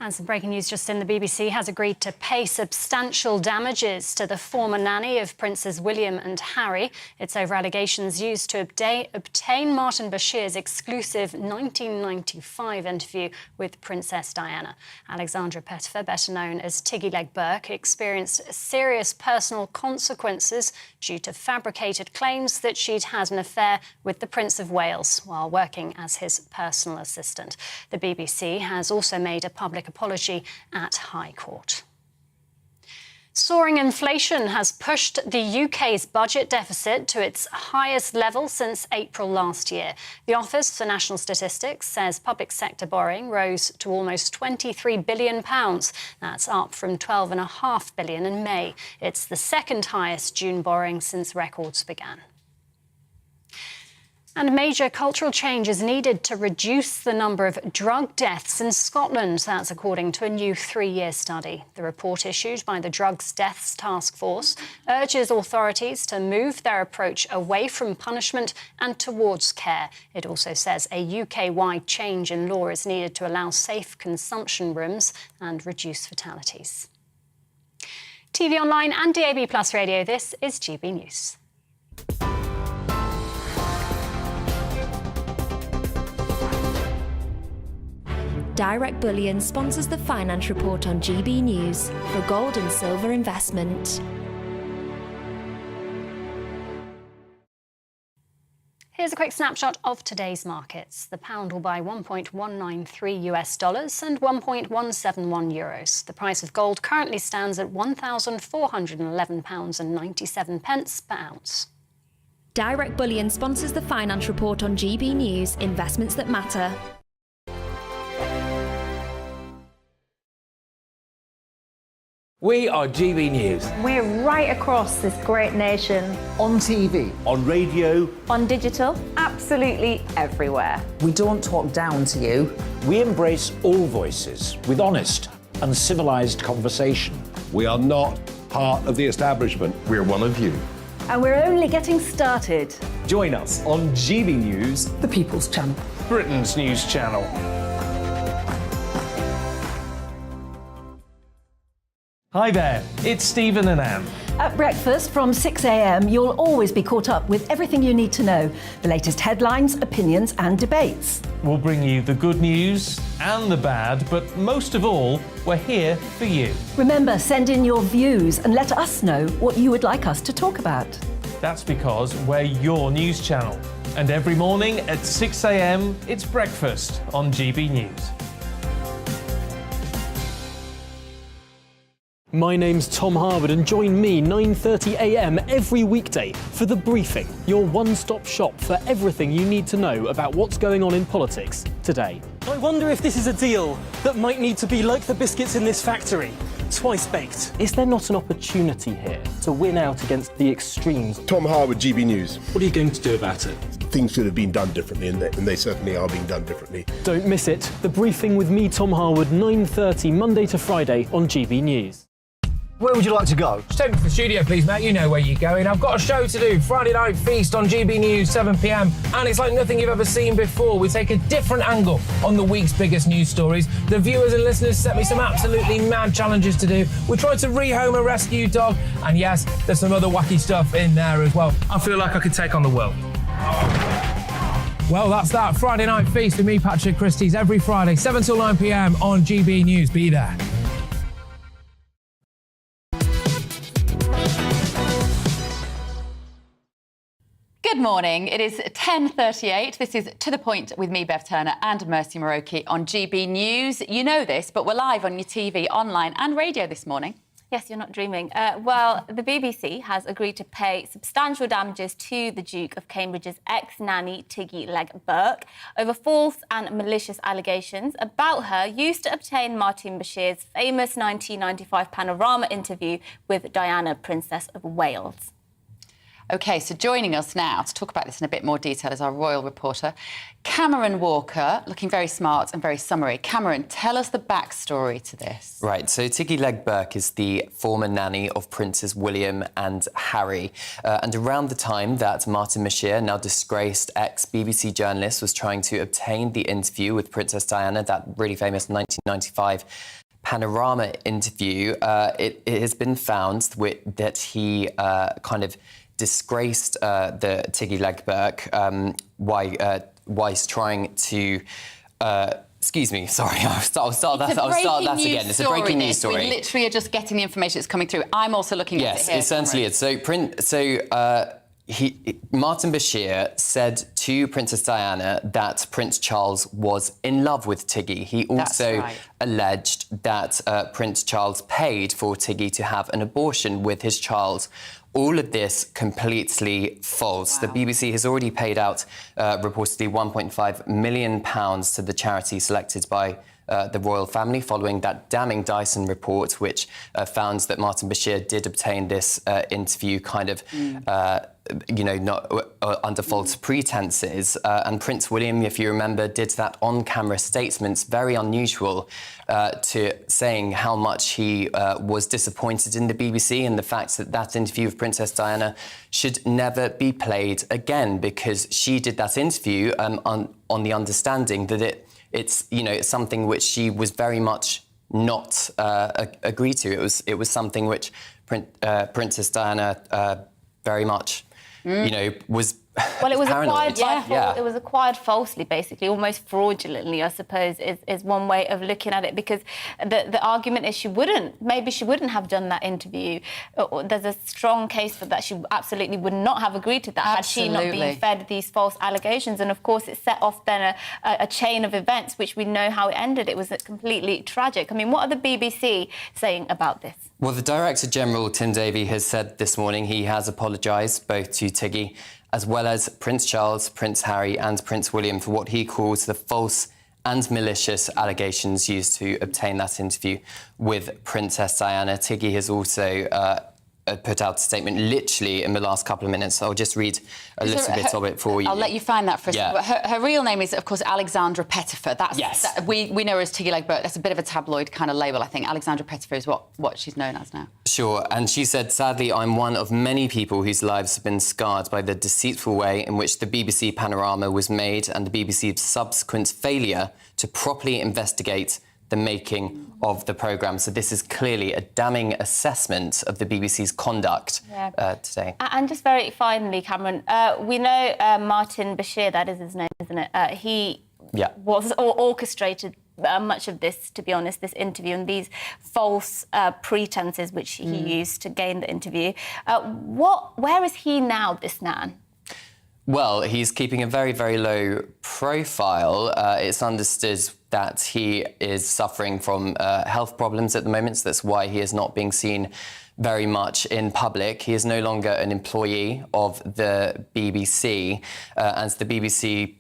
And some breaking news just in, the BBC has agreed to pay substantial damages to the former nanny of Princes William and Harry. It's over allegations used to obtain Martin Bashir's exclusive 1995 interview with Princess Diana. Alexandra Pettifer, better known as Tiggy Leg Burke, experienced serious personal consequences due to fabricated claims that she'd had an affair with the Prince of Wales while working as his personal assistant. The BBC has also made a public apology at High Court. Soaring inflation has pushed the UK's budget deficit to its highest level since April last year. The Office for National Statistics says public sector borrowing rose to almost £23 billion. That's up from £12.5 billion in May. It's the second highest June borrowing since records began. And major cultural change is needed to reduce the number of drug deaths in Scotland. That's according to a new 3-year study. The report issued by the Drugs Deaths Task Force urges authorities to move their approach away from punishment and towards care. It also says a UK-wide change in law is needed to allow safe consumption rooms and reduce fatalities. TV online and DAB+ radio, this is GB News. Direct Bullion sponsors the Finance Report on GB News for gold and silver investment. Here's a quick snapshot of today's markets. The pound will buy $1.193 and 1.171 euros. The price of gold currently stands at £1,411.97 per ounce. Direct Bullion sponsors the Finance Report on GB News, investments that matter. We are GB News. We're right across this great nation. On TV. On radio. On digital. Absolutely everywhere. We don't talk down to you. We embrace all voices with honest and civilised conversation. We are not part of the establishment. We're one of you. And we're only getting started. Join us on GB News, the People's Channel. Britain's news channel. Hi there, it's Stephen and Anne. At breakfast from 6 a.m, you'll always be caught up with everything you need to know, the latest headlines, opinions and debates. We'll bring you the good news and the bad, but most of all, we're here for you. Remember, send in your views and let us know what you would like us to talk about. That's because we're your news channel. And every morning at 6 a.m, it's breakfast on GB News. My name's Tom Harwood and join me 9:30 a.m. every weekday for The Briefing, your one-stop shop for everything you need to know about what's going on in politics today. I wonder if this is a deal that might need to be like the biscuits in this factory, twice baked. Is there not an opportunity here to win out against the extremes? Tom Harwood, GB News. What are you going to do about it? Things should have been done differently, and they certainly are being done differently. Don't miss it. The Briefing with me, Tom Harwood, 9:30 Monday to Friday on GB News. Where would you like to go? Just take me to the studio, please, mate. You know where you're going. I've got a show to do. Friday Night Feast on GB News, 7 p.m. And it's like nothing you've ever seen before. We take a different angle on the week's biggest news stories. The viewers and listeners set me some absolutely mad challenges to do. We tried to rehome a rescue dog. And yes, there's some other wacky stuff in there as well. I feel like I could take on the world. Well, that's that. Friday Night Feast with me, Patrick Christie's, every Friday, 7 till 9 p.m. on GB News. Be there. Good morning. It is 10:38. This is To The Point with me, Bev Turner, and Mercy Moroki on GB News. You know this, but we're live on your TV, online and radio this morning. Yes, you're not dreaming. Well, the BBC has agreed to pay substantial damages to the Duke of Cambridge's ex-nanny, Tiggy Legg-Burke, over false and malicious allegations about her used to obtain Martin Bashir's famous 1995 Panorama interview with Diana, Princess of Wales. OK, so joining us now to talk about this in a bit more detail is our royal reporter, Cameron Walker, looking very smart and very summary. Cameron, tell us the backstory to this. Right, so Tiggy Legg-Burke is the former nanny of Princes William and Harry. And around the time that Martin Bashir, now disgraced ex-BBC journalist, was trying to obtain the interview with Princess Diana, that really famous 1995 Panorama interview, it has been found that he kind of disgraced the Tiggy Legg-Burke whilst trying to... excuse me, sorry, I'll start that again. It's a breaking news story. We literally are just getting the information that's coming through. I'm also looking at it here. Yes, essentially it's. Martin Bashir said to Princess Diana that Prince Charles was in love with Tiggy. He also alleged that Prince Charles paid for Tiggy to have an abortion with his child. All of this completely false. Wow. The BBC has already paid out reportedly £1.5 million to the charity selected by the royal family following that damning Dyson report, which found that Martin Bashir did obtain this interview kind of, not under false pretences. And Prince William, if you remember, did that on-camera statement, very unusual, to saying how much he was disappointed in the BBC and the fact that that interview with Princess Diana should never be played again because she did that interview on the understanding that it's something which she was very much not agreed to. It was something which Princess Diana very much, was. Well, it was paranoid. It was acquired falsely, basically, almost fraudulently, I suppose, is one way of looking at it. Because the argument is she wouldn't have done that interview. There's a strong case for that. She absolutely would not have agreed to that had she not been fed these false allegations. And of course, it set off then a chain of events, which we know how it ended. It was completely tragic. I mean, what are the BBC saying about this? Well, the Director General, Tim Davie, has said this morning he has apologised both to Tiggy as well as Prince Charles, Prince Harry and Prince William for what he calls the false and malicious allegations used to obtain that interview with Princess Diana. Tiggy has also put out a statement literally in the last couple of minutes. I'll just read a little bit of it for you. I'll let you find that for a second. Her real name is, of course, Alexandra Pettifer. We know her as Tiggy Leg Burke. That's a bit of a tabloid kind of label, I think. Alexandra Pettifer is what she's known as now. Sure, and she said, sadly, I'm one of many people whose lives have been scarred by the deceitful way in which the BBC panorama was made and the BBC's subsequent failure to properly investigate the making of the programme. So this is clearly a damning assessment of the BBC's conduct today. And just very finally, Cameron, we know Martin Bashir, that is his name, isn't it? He was orchestrated much of this, to be honest, this interview and these false pretences which he used to gain the interview. Where is he now, this man? Well, he's keeping a very, very low profile. It's understood that he is suffering from health problems at the moment, so that's why he is not being seen very much in public. He is no longer an employee of the BBC, and the BBC,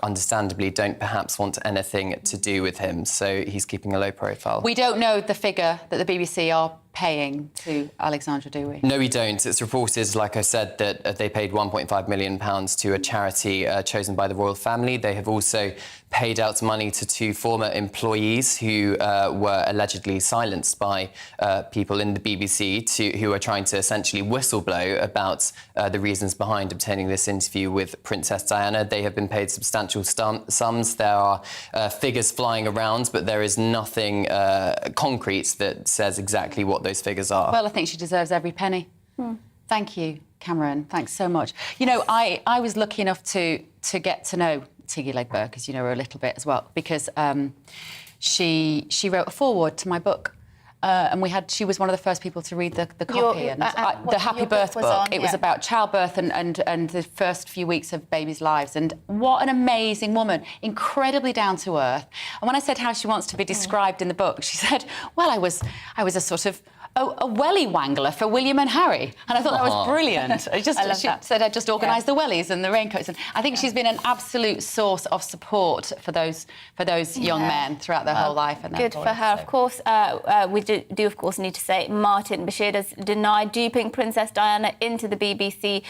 understandably, don't perhaps want anything to do with him, so he's keeping a low profile. We don't know the figure that the BBC are paying to Alexandra, do we? No, we don't. It's reported, like I said, that they paid £1.5 million to a charity chosen by the royal family. They have also paid out money to 2 former employees who were allegedly silenced by people in the BBC who are trying to essentially whistleblow about the reasons behind obtaining this interview with Princess Diana. They have been paid substantial sums. There are figures flying around, but there is nothing concrete that says exactly what those figures are. Well, I think she deserves every penny. Thank you, Cameron. Thanks so much. You know, I was lucky enough to get to know Tiggy Leg Burke, as you know her a little bit as well, because she wrote a foreword to my book. And she was one of the first people to read the copy. The Happy Birth book. It was about childbirth and the first few weeks of babies' lives. And what an amazing woman, incredibly down to earth. And when I said how she wants to be described in the book, she said, well, I was a sort of a welly wangler for William and Harry. And I thought that was brilliant. She said I just organised the wellies and the raincoats. And I think she's been an absolute source of support for those young men throughout their whole life. And good for her. Of course, we do of course need to say Martin Bashir has denied duping Princess Diana into the BBC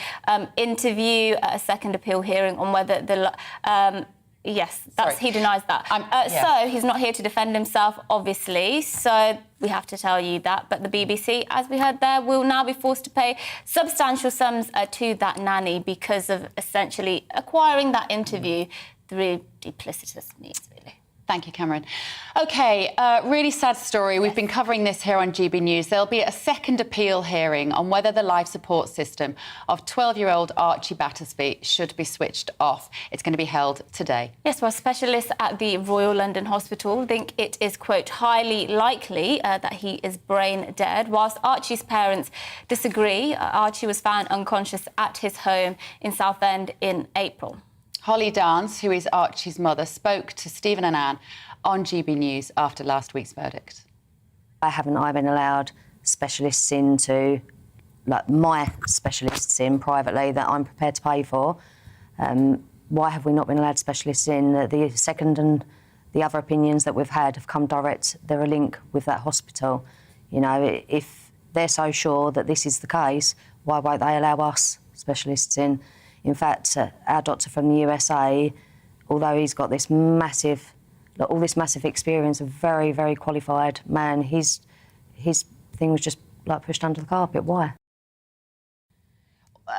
interview at a second appeal hearing on whether the yes, he denies that. So he's not here to defend himself, obviously. So we have to tell you that. But the BBC, as we heard there, will now be forced to pay substantial sums to that nanny because of essentially acquiring that interview through duplicitous means, really. Thank you, Cameron. OK, really sad story. We've been covering this here on GB News. There'll be a second appeal hearing on whether the life support system of 12-year-old Archie Battersby should be switched off. It's going to be held today. Yes, well, specialists at the Royal London Hospital think it is, quote, highly likely that he is brain dead, whilst Archie's parents disagree. Archie was found unconscious at his home in Southend in April. Holly Dance, who is Archie's mother, spoke to Stephen and Anne on GB News after last week's verdict. I been allowed specialists in to, like my specialists in privately that I'm prepared to pay for. Why have we not been allowed specialists in? The second and the other opinions that we've had have come direct. They're a link with that hospital. You know, if they're so sure that this is the case, why won't they allow us specialists in? In fact, our doctor from the USA, although he's got this massive, all this massive experience, a very, very qualified man, his thing was just like pushed under the carpet. Why?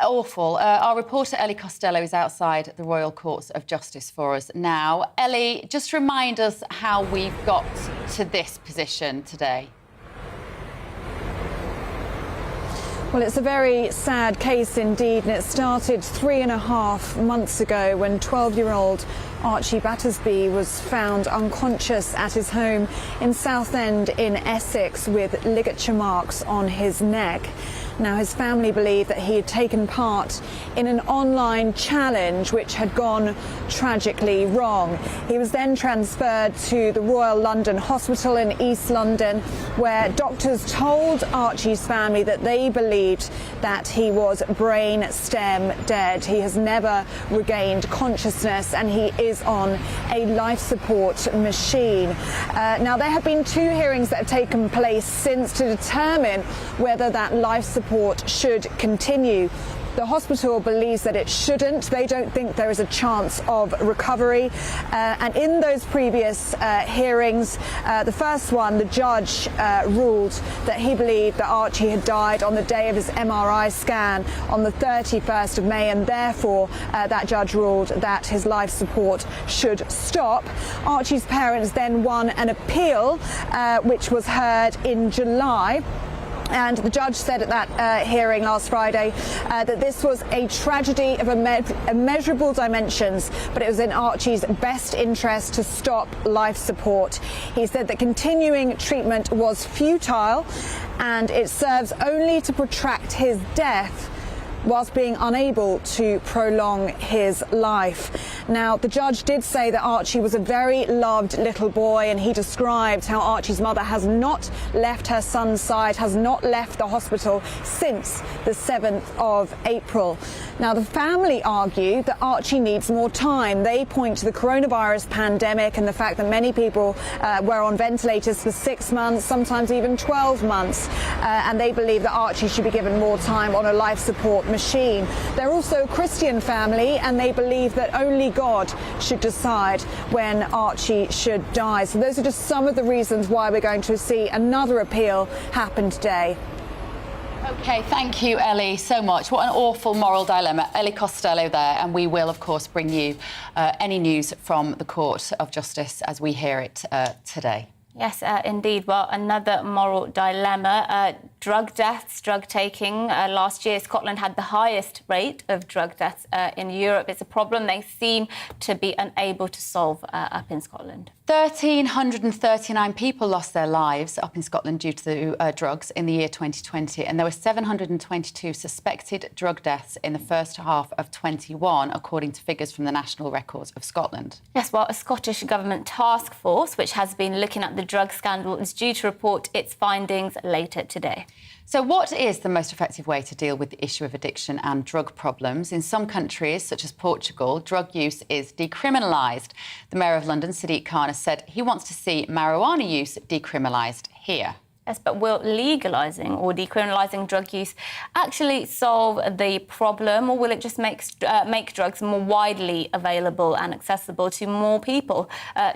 Awful. Our reporter Ellie Costello is outside the Royal Courts of Justice for us now. Ellie, just remind us how we've got to this position today. Well, it's a very sad case indeed, and it started 3.5 months ago when 12-year-old Archie Battersby was found unconscious at his home in Southend in Essex with ligature marks on his neck. Now, his family believe that he had taken part in an online challenge which had gone tragically wrong. He was then transferred to the Royal London Hospital in East London, where doctors told Archie's family that they believed that he was brain stem dead. He has never regained consciousness and he is on a life support machine. Now, there have been 2 hearings that have taken place since to determine whether that life support should continue. The hospital believes that it shouldn't. They don't think there is a chance of recovery. And in those previous hearings, the first one, the judge ruled that he believed that Archie had died on the day of his MRI scan on the 31st of May, and therefore that judge ruled that his life support should stop. Archie's parents then won an appeal, which was heard in July. And the judge said at that hearing last Friday that this was a tragedy of immeasurable dimensions, but it was in Archie's best interest to stop life support. He said that continuing treatment was futile and it serves only to protract his death whilst being unable to prolong his life. Now, the judge did say that Archie was a very loved little boy, and he described how Archie's mother has not left her son's side, has not left the hospital since the 7th of April. Now, the family argue that Archie needs more time. They point to the coronavirus pandemic and the fact that many people were on ventilators for 6 months, sometimes even 12 months, and they believe that Archie should be given more time on a life support machine. They're also a Christian family, and they believe that only God should decide when Archie should die. So those are just some of the reasons why we're going to see another appeal happen today. OK, thank you, Ellie, so much. What an awful moral dilemma. Ellie Costello there, and we will, of course, bring you any news from the Court of Justice as we hear it today. Yes, indeed. Well, another moral dilemma. Drug deaths, drug taking. Last year, Scotland had the highest rate of drug deaths in Europe. It's a problem they seem to be unable to solve up in Scotland. 1,339 people lost their lives up in Scotland due to drugs in the year 2020, and there were 722 suspected drug deaths in the first half of 21, according to figures from the National Records of Scotland. Yes, well, a Scottish Government task force, which has been looking at the drug scandal, is due to report its findings later today. So what is the most effective way to deal with the issue of addiction and drug problems? In some countries, such as Portugal, drug use is decriminalised. The Mayor of London, Sadiq Khan, has said he wants to see marijuana use decriminalised here. Yes, but will legalising or decriminalising drug use actually solve the problem, or will it just make drugs more widely available and accessible to more people?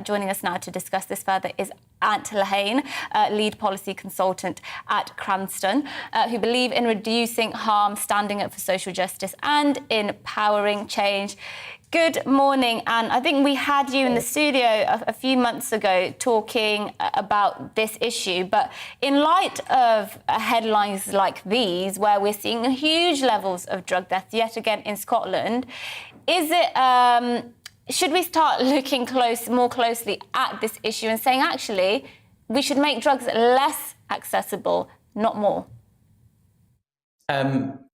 Joining us now to discuss this further is Ant Lehane, lead policy consultant at Cranston, who believe in reducing harm, standing up for social justice and empowering change. Good morning, Anne. I think we had you in the studio a few months ago talking about this issue, but in light of headlines like these, where we're seeing huge levels of drug deaths yet again in Scotland, is it should we start looking more closely at this issue and saying, actually, we should make drugs less accessible, not more?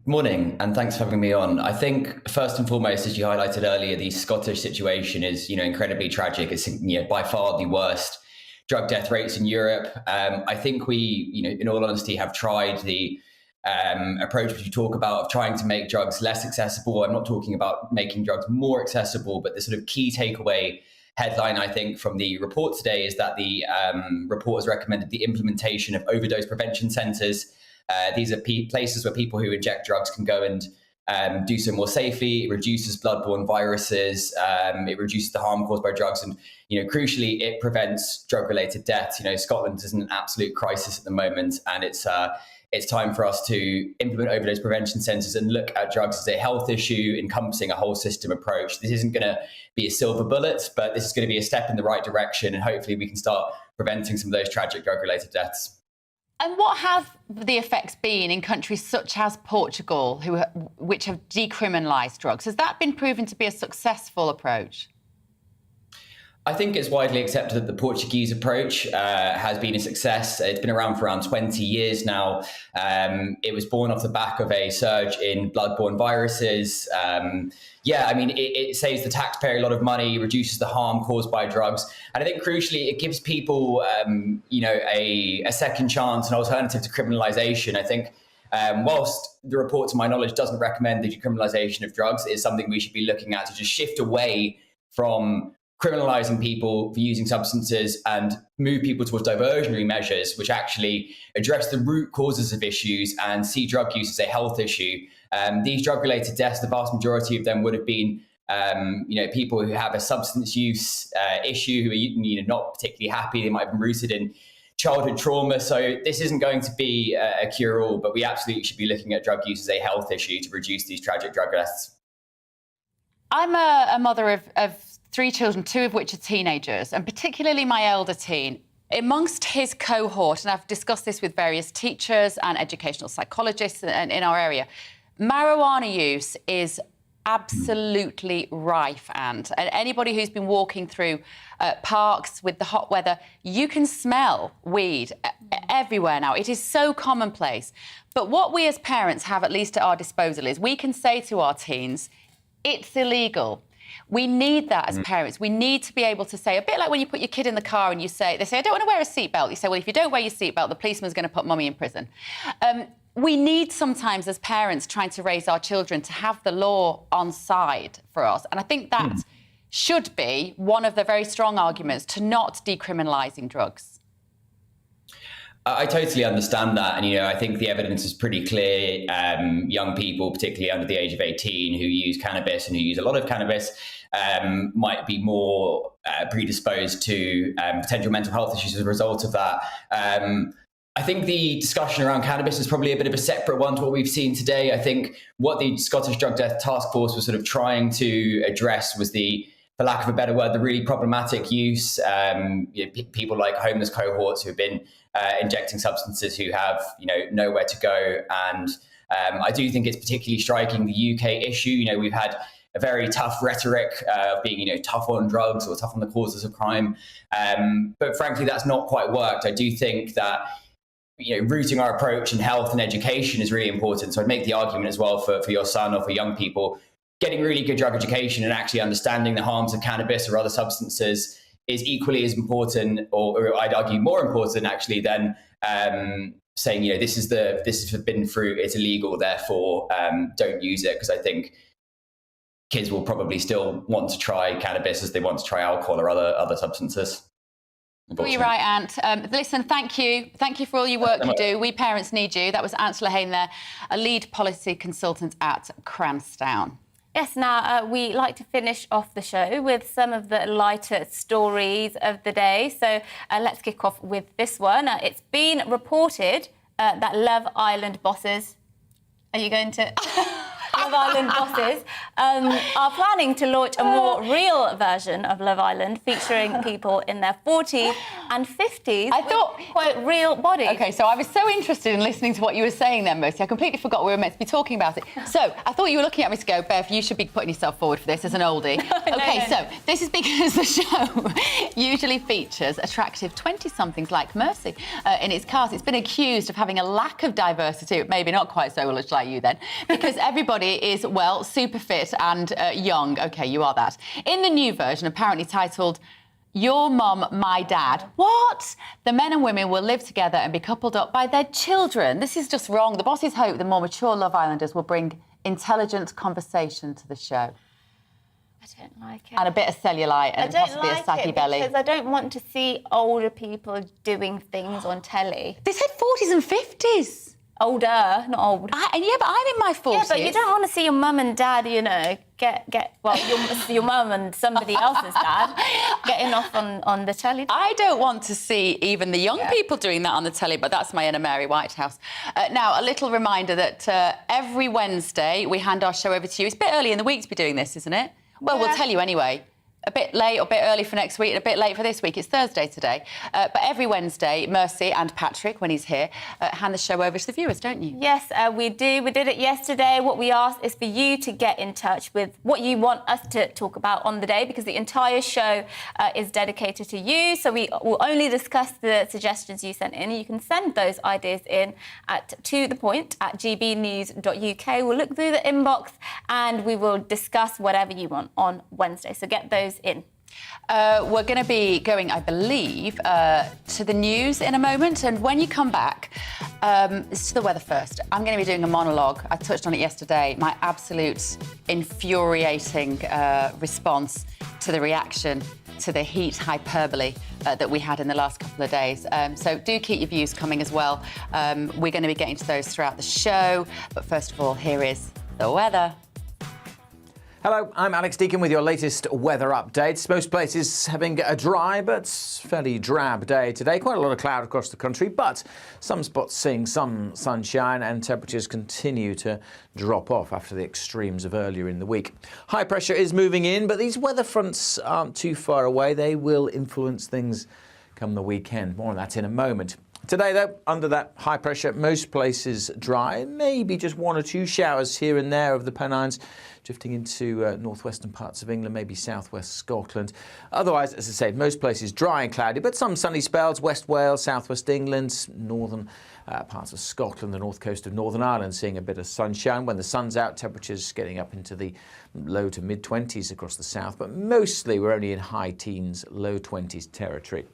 Morning, and thanks for having me on. I think first and foremost, as you highlighted earlier, the Scottish situation is, incredibly tragic. It's, by far the worst drug death rates in Europe. I think we, in all honesty, have tried the approach which you talk about of trying to make drugs less accessible. I'm not talking about making drugs more accessible, but the sort of key takeaway headline, I think, from the report today is that the report has recommended the implementation of overdose prevention centres. These are places where people who inject drugs can go and do so more safely. It reduces bloodborne viruses. It reduces the harm caused by drugs. And, crucially, it prevents drug-related deaths. Scotland is in an absolute crisis at the moment. And it's time for us to implement overdose prevention centres and look at drugs as a health issue, encompassing a whole system approach. This isn't going to be a silver bullet, but this is going to be a step in the right direction. And hopefully we can start preventing some of those tragic drug-related deaths. And what have the effects been in countries such as Portugal, which have decriminalised drugs? Has that been proven to be a successful approach? I think it's widely accepted that the Portuguese approach has been a success. It's been around for around 20 years now. It was born off the back of a surge in bloodborne viruses. It saves the taxpayer a lot of money, reduces the harm caused by drugs. And I think crucially, it gives people, a second chance, an alternative to criminalisation. I think whilst the report, to my knowledge, doesn't recommend the decriminalisation of drugs, it is something we should be looking at to just shift away from criminalising people for using substances and move people towards diversionary measures, which actually address the root causes of issues and see drug use as a health issue. These drug-related deaths, the vast majority of them would have been people who have a substance use issue, who are not particularly happy. They might have been rooted in childhood trauma. So this isn't going to be a cure-all, but we absolutely should be looking at drug use as a health issue to reduce these tragic drug deaths. I'm a mother of 3 children, 2 of which are teenagers, and particularly my elder teen. Amongst his cohort, and I've discussed this with various teachers and educational psychologists in our area, marijuana use is absolutely rife, and anybody who's been walking through parks with the hot weather, you can smell weed everywhere now. It is so commonplace. But what we as parents have, at least at our disposal, is we can say to our teens, it's illegal. We need that as parents. We need to be able to say, a bit like when you put your kid in the car and they say, I don't want to wear a seatbelt. You say, well, if you don't wear your seatbelt, the policeman's going to put mummy in prison. We need sometimes as parents trying to raise our children to have the law on side for us. And I think that should be one of the very strong arguments to not decriminalising drugs. I totally understand that. And, I think the evidence is pretty clear. Young people, particularly under the age of 18, who use cannabis and who use a lot of cannabis, might be more predisposed to potential mental health issues as a result of that. I think the discussion around cannabis is probably a bit of a separate one to what we've seen today. I think what the Scottish Drug Death Task Force was sort of trying to address was for lack of a better word, the really problematic use. People like homeless cohorts who have been injecting substances who have, nowhere to go. And I do think it's particularly striking the UK issue. We've had a very tough rhetoric of being, tough on drugs or tough on the causes of crime. But frankly, that's not quite worked. I do think that, rooting our approach in health and education is really important. So I'd make the argument as well for your son or for young people, getting really good drug education and actually understanding the harms of cannabis or other substances is equally as important, or I'd argue more important actually than saying, this is forbidden fruit, it's illegal, therefore don't use it. Because I think kids will probably still want to try cannabis as they want to try alcohol or other substances. Well, you're right, Ant. Listen, thank you. Thank you for all your work you do. We parents need you. That was Ant Slahane there, a lead policy consultant at Cranstown. Yes, now we like to finish off the show with some of the lighter stories of the day. So let's kick off with this one. It's been reported that Love Island bosses... Are you going to... Love Island bosses are planning to launch a more real version of Love Island featuring people in their 40s and 50s. I thought, quote, real bodies. OK, so I was so interested in listening to what you were saying then, Mercy. I completely forgot we were meant to be talking about it. So I thought you were looking at me to go, Bev, you should be putting yourself forward for this as an oldie. OK, so this is because the show usually features attractive 20-somethings like Mercy in its cast. It's been accused of having a lack of diversity, maybe not quite so much like you then, because everybody is, well, super fit and young. OK, you are that. In the new version, apparently titled Your Mum, My Dad. What? The men and women will live together and be coupled up by their children. This is just wrong. The bosses hope the more mature Love Islanders will bring intelligent conversation to the show. I don't like it. And a bit of cellulite and possibly a saggy belly. Because I don't want to see older people doing things on telly. They said 40s and 50s. Older, not old. But I'm in my 40s. Yeah, but you don't want to see your mum and dad, your mum and somebody else's dad getting off on the telly. I don't want to see even the young people doing that on the telly, but that's my inner Mary Whitehouse. Now, a little reminder that every Wednesday we hand our show over to you. It's a bit early in the week to be doing this, isn't it? Well, we'll tell you anyway. A bit late or a bit early for next week and a bit late for this week. It's Thursday today. But every Wednesday, Mercy and Patrick, when he's here, hand the show over to the viewers, don't you? Yes, we do. We did it yesterday. What we asked is for you to get in touch with what you want us to talk about on the day, because the entire show is dedicated to you. So we will only discuss the suggestions you sent in. You can send those ideas in at tothepoint@gbnews.uk. We'll look through the inbox and we will discuss whatever you want on Wednesday. So get those in. We're going to be going, I believe, to the news in a moment. And when you come back, it's to the weather first. I'm going to be doing a monologue. I touched on it yesterday. My absolute infuriating response to the reaction to the heat hyperbole that we had in the last couple of days. So do keep your views coming as well. We're going to be getting to those throughout the show. But first of all, here is the weather. Hello, I'm Alex Deacon with your latest weather updates. Most places having a dry but fairly drab day today. Quite a lot of cloud across the country, but some spots seeing some sunshine, and temperatures continue to drop off after the extremes of earlier in the week. High pressure is moving in, but these weather fronts aren't too far away. They will influence things come the weekend. More on that in a moment. Today, though, under that high pressure, most places dry. Maybe just one or two showers here and there of the Pennines, drifting into northwestern parts of England, maybe southwest Scotland. Otherwise, as I said, most places dry and cloudy, but some sunny spells. West Wales, southwest England, northern parts of Scotland, the north coast of Northern Ireland, seeing a bit of sunshine. When the sun's out, temperatures getting up into the low to mid-20s across the south, but mostly we're only in high teens, low 20s territory.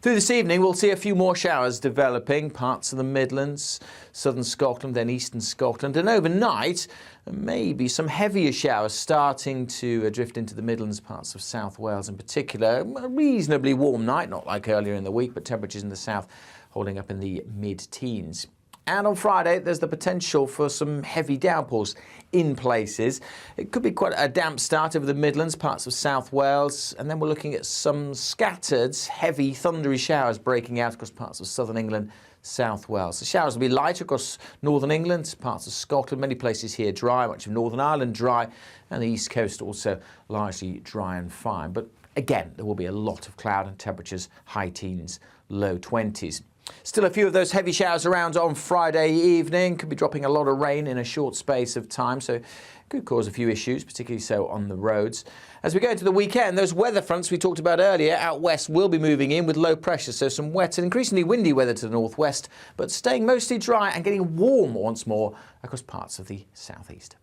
Through this evening, we'll see a few more showers developing, parts of the Midlands, southern Scotland, then eastern Scotland. And overnight, maybe some heavier showers starting to drift into the Midlands, parts of South Wales in particular. A reasonably warm night, not like earlier in the week, but temperatures in the south holding up in the mid-teens. And on Friday, there's the potential for some heavy downpours in places. It could be quite a damp start over the Midlands, parts of South Wales, and then we're looking at some scattered, heavy, thundery showers breaking out across parts of southern England, South Wales. The showers will be light across northern England, parts of Scotland, many places here dry, much of Northern Ireland dry, and the east coast also largely dry and fine. But again, there will be a lot of cloud and temperatures high teens, low 20s. Still a few of those heavy showers around on Friday evening. Could be dropping a lot of rain in a short space of time, so could cause a few issues, particularly so on the roads. As we go into the weekend, those weather fronts we talked about earlier out west will be moving in with low pressure, so some wet and increasingly windy weather to the northwest, but staying mostly dry and getting warm once more across parts of the southeast.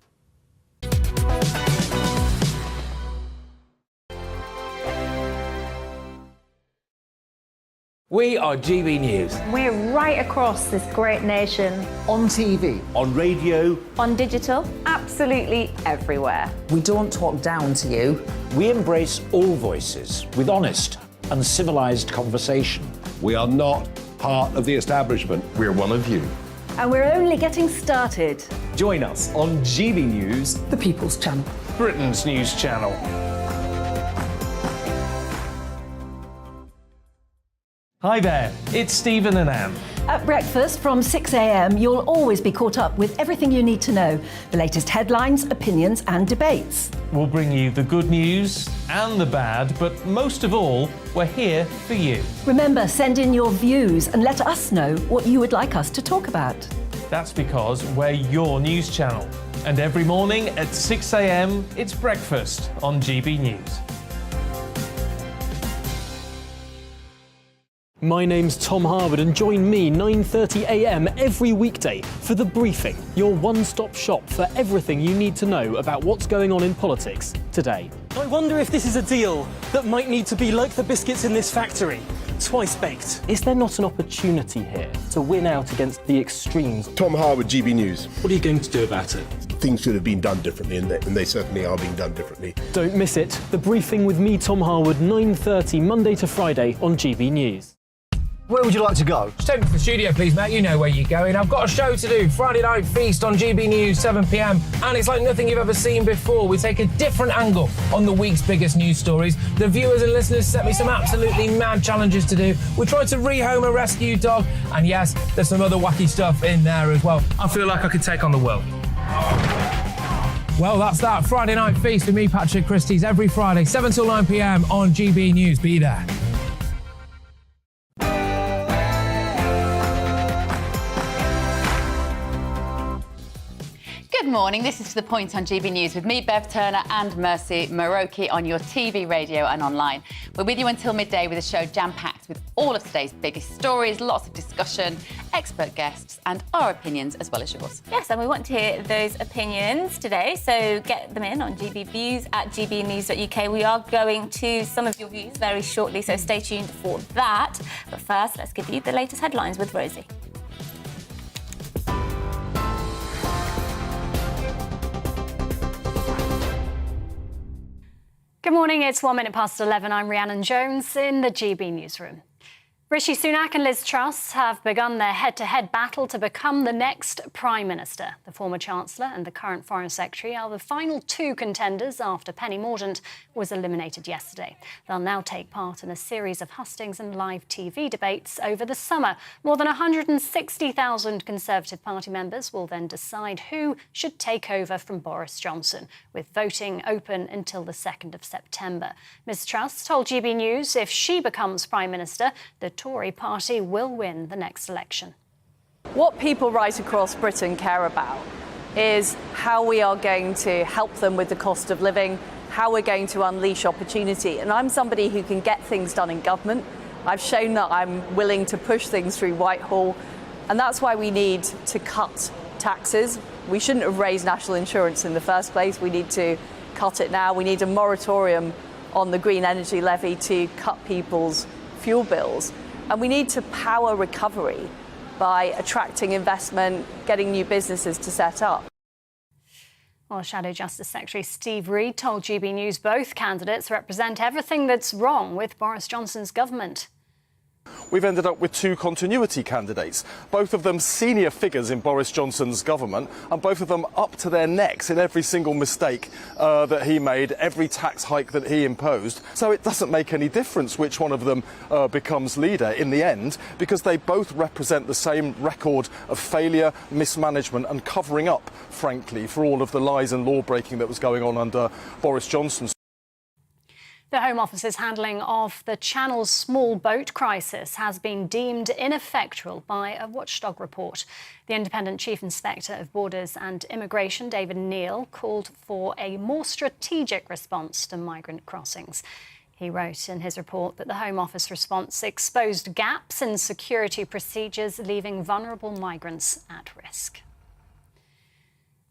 We are GB News. We're right across this great nation. On TV. On radio. On digital. Absolutely everywhere. We don't talk down to you. We embrace all voices with honest and civilised conversation. We are not part of the establishment. We're one of you. And we're only getting started. Join us on GB News, the People's Channel. Britain's news channel. Hi there, it's Stephen and Anne. At breakfast from 6 a.m, you'll always be caught up with everything you need to know, the latest headlines, opinions and debates. We'll bring you the good news and the bad, but most of all, we're here for you. Remember, send in your views and let us know what you would like us to talk about. That's because we're your news channel. And every morning at 6 a.m, it's breakfast on GB News. My name's Tom Harwood, and join me 9:30 a.m. every weekday for The Briefing, your one-stop shop for everything you need to know about what's going on in politics today. I wonder if this is a deal that might need to be like the biscuits in this factory, twice baked. Is there not an opportunity here to win out against the extremes? Tom Harwood, GB News. What are you going to do about it? Things should have been done differently, and they certainly are being done differently. Don't miss it. The Briefing with me, Tom Harwood, 9:30 Monday to Friday on GB News. Where would you like to go? Just take me to the studio, please, mate. You know where you're going. I've got a show to do. Friday Night Feast on GB News, 7 p.m. And it's like nothing you've ever seen before. We take a different angle on the week's biggest news stories. The viewers and listeners set me some absolutely mad challenges to do. We tried to rehome a rescue dog. And yes, there's some other wacky stuff in there as well. I feel like I could take on the world. Well, that's that. Friday Night Feast with me, Patrick Christie's, every Friday, 7 till 9 p.m. on GB News. Be there. Good morning, this is To The Point on GB News with me, Bev Turner, and Mercy Maroki on your TV, radio and online. We're with you until midday with a show jam-packed with all of today's biggest stories, lots of discussion, expert guests and our opinions as well as yours. Yes, and we want to hear those opinions today, so get them in on GB Views at gbnews.uk. We are going to some of your views very shortly, so stay tuned for that. But first, let's give you the latest headlines with Rosie. Good morning, it's 1 minute past 11. I'm Rhiannon Jones in the GB newsroom. Rishi Sunak and Liz Truss have begun their head-to-head battle to become the next Prime Minister. The former Chancellor and the current Foreign Secretary are the final two contenders after Penny Mordaunt was eliminated yesterday. They'll now take part in a series of hustings and live TV debates over the summer. More than 160,000 Conservative Party members will then decide who should take over from Boris Johnson, with voting open until the 2nd of September. Ms Truss told GB News if she becomes Prime Minister, the Tory party will win the next election. What people right across Britain care about is how we are going to help them with the cost of living, how we're going to unleash opportunity. And I'm somebody who can get things done in government. I've shown that I'm willing to push things through Whitehall, and that's why we need to cut taxes. We shouldn't have raised national insurance in the first place. We need to cut it now. We need a moratorium on the green energy levy to cut people's fuel bills. And we need to power recovery by attracting investment, getting new businesses to set up. Well, Shadow Justice Secretary Steve Reid told GB News both candidates represent everything that's wrong with Boris Johnson's government. We've ended up with two continuity candidates, both of them senior figures in Boris Johnson's government, and both of them up to their necks in every single mistake that he made, every tax hike that he imposed. So it doesn't make any difference which one of them becomes leader in the end, because they both represent the same record of failure, mismanagement and covering up, frankly, for all of the lies and law breaking that was going on under Boris Johnson. The Home Office's handling of the Channel's small boat crisis has been deemed ineffectual by a watchdog report. The Independent Chief Inspector of Borders and Immigration, David Neal, called for a more strategic response to migrant crossings. He wrote in his report that the Home Office response exposed gaps in security procedures, leaving vulnerable migrants at risk.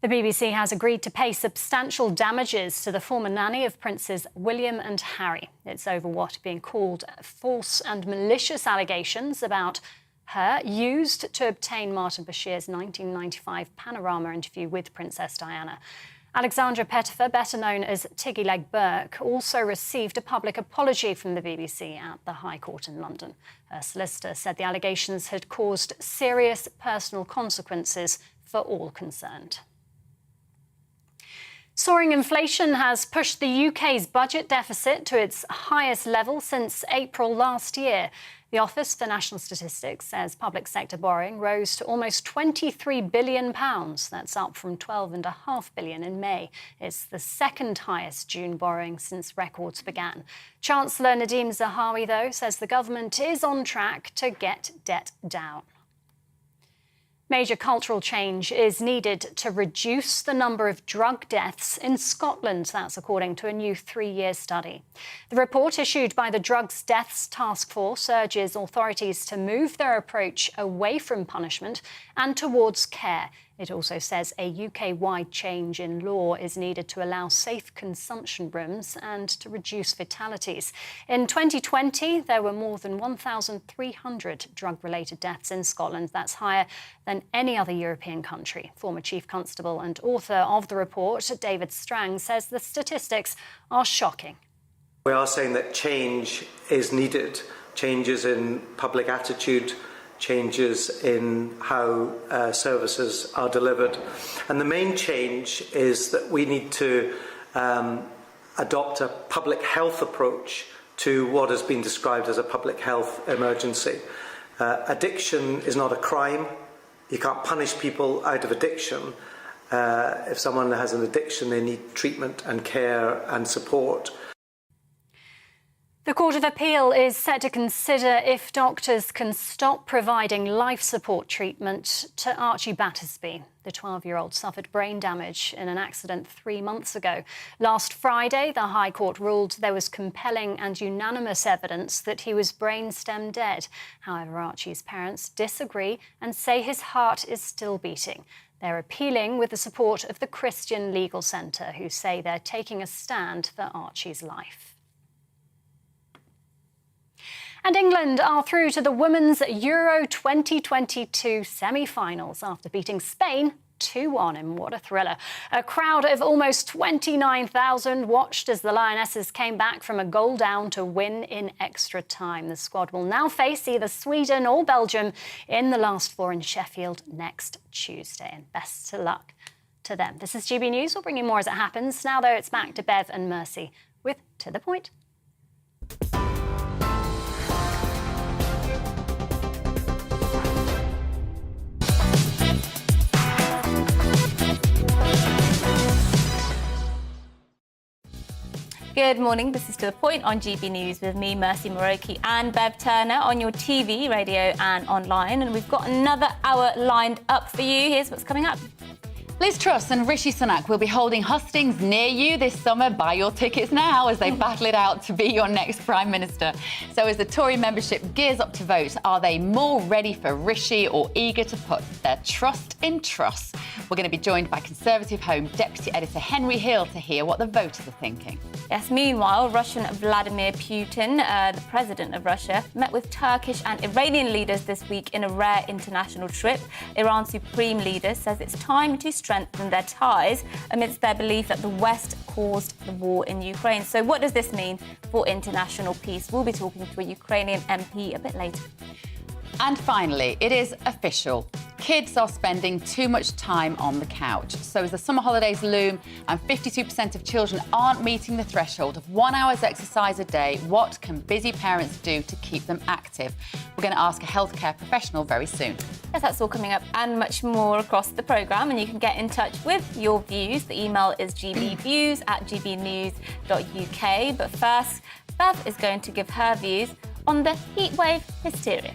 The BBC has agreed to pay substantial damages to the former nanny of Princes William and Harry. It's over what are being called false and malicious allegations about her used to obtain Martin Bashir's 1995 Panorama interview with Princess Diana. Alexandra Pettifer, better known as Tiggy Leg Burke, also received a public apology from the BBC at the High Court in London. Her solicitor said the allegations had caused serious personal consequences for all concerned. Soaring inflation has pushed the UK's budget deficit to its highest level since April last year. The Office for National Statistics says public sector borrowing rose to almost £23 billion. That's up from £12.5 billion in May. It's the second highest June borrowing since records began. Chancellor Nadhim Zahawi, though, says the government is on track to get debt down. Major cultural change is needed to reduce the number of drug deaths in Scotland. That's according to a new 3-year study. The report issued by the Drugs Deaths Task Force urges authorities to move their approach away from punishment and towards care. It also says a UK-wide change in law is needed to allow safe consumption rooms and to reduce fatalities. In 2020, there were more than 1,300 drug-related deaths in Scotland. That's higher than any other European country. Former Chief Constable and author of the report, David Strang, says the statistics are shocking. We are saying that change is needed, changes in public attitude, changes in how services are delivered. And the main change is that we need to adopt a public health approach to what has been described as a public health emergency. Addiction is not a crime. You can't punish people out of addiction. If someone has an addiction, they need treatment and care and support. The Court of Appeal is set to consider if doctors can stop providing life support treatment to Archie Battersby. The 12-year-old suffered brain damage in an accident 3 months ago. Last Friday, the High Court ruled there was compelling and unanimous evidence that he was brainstem dead. However, Archie's parents disagree and say his heart is still beating. They're appealing with the support of the Christian Legal Centre, who say they're taking a stand for Archie's life. And England are through to the Women's Euro 2022 semi-finals after beating Spain 2-1 in what a thriller. A crowd of almost 29,000 watched as the Lionesses came back from a goal down to win in extra time. The squad will now face either Sweden or Belgium in the last four in Sheffield next Tuesday. And best of luck to them. This is GB News. We'll bring you more as it happens. Now, though, it's back to Bev and Mercy with To The Point. Good morning, this is To The Point on GB News with me, Mercy Moroki, and Bev Turner on your TV, radio and online. And we've got another hour lined up for you. Here's what's coming up. Liz Truss and Rishi Sunak will be holding hustings near you this summer. Buy your tickets now as they battle it out to be your next Prime Minister. So as the Tory membership gears up to vote, are they more ready for Rishi or eager to put their trust in Truss? We're going to be joined by Conservative Home Deputy Editor Henry Hill to hear what the voters are thinking. Yes, meanwhile, Russian Vladimir Putin, the president of Russia, met with Turkish and Iranian leaders this week in a rare international trip. Iran's supreme leader says it's time to strengthen their ties amidst their belief that the West caused the war in Ukraine. So what does this mean for international peace? We'll be talking to a Ukrainian MP a bit later. And finally, it is official. Kids are spending too much time on the couch. So as the summer holidays loom and 52% of children aren't meeting the threshold of 1 hour's exercise a day, what can busy parents do to keep them active? We're going to ask a healthcare professional very soon. Yes, that's all coming up and much more across the programme. And you can get in touch with your views. The email is gbviews@gbnews.uk. But first, Bev is going to give her views on the heatwave hysteria.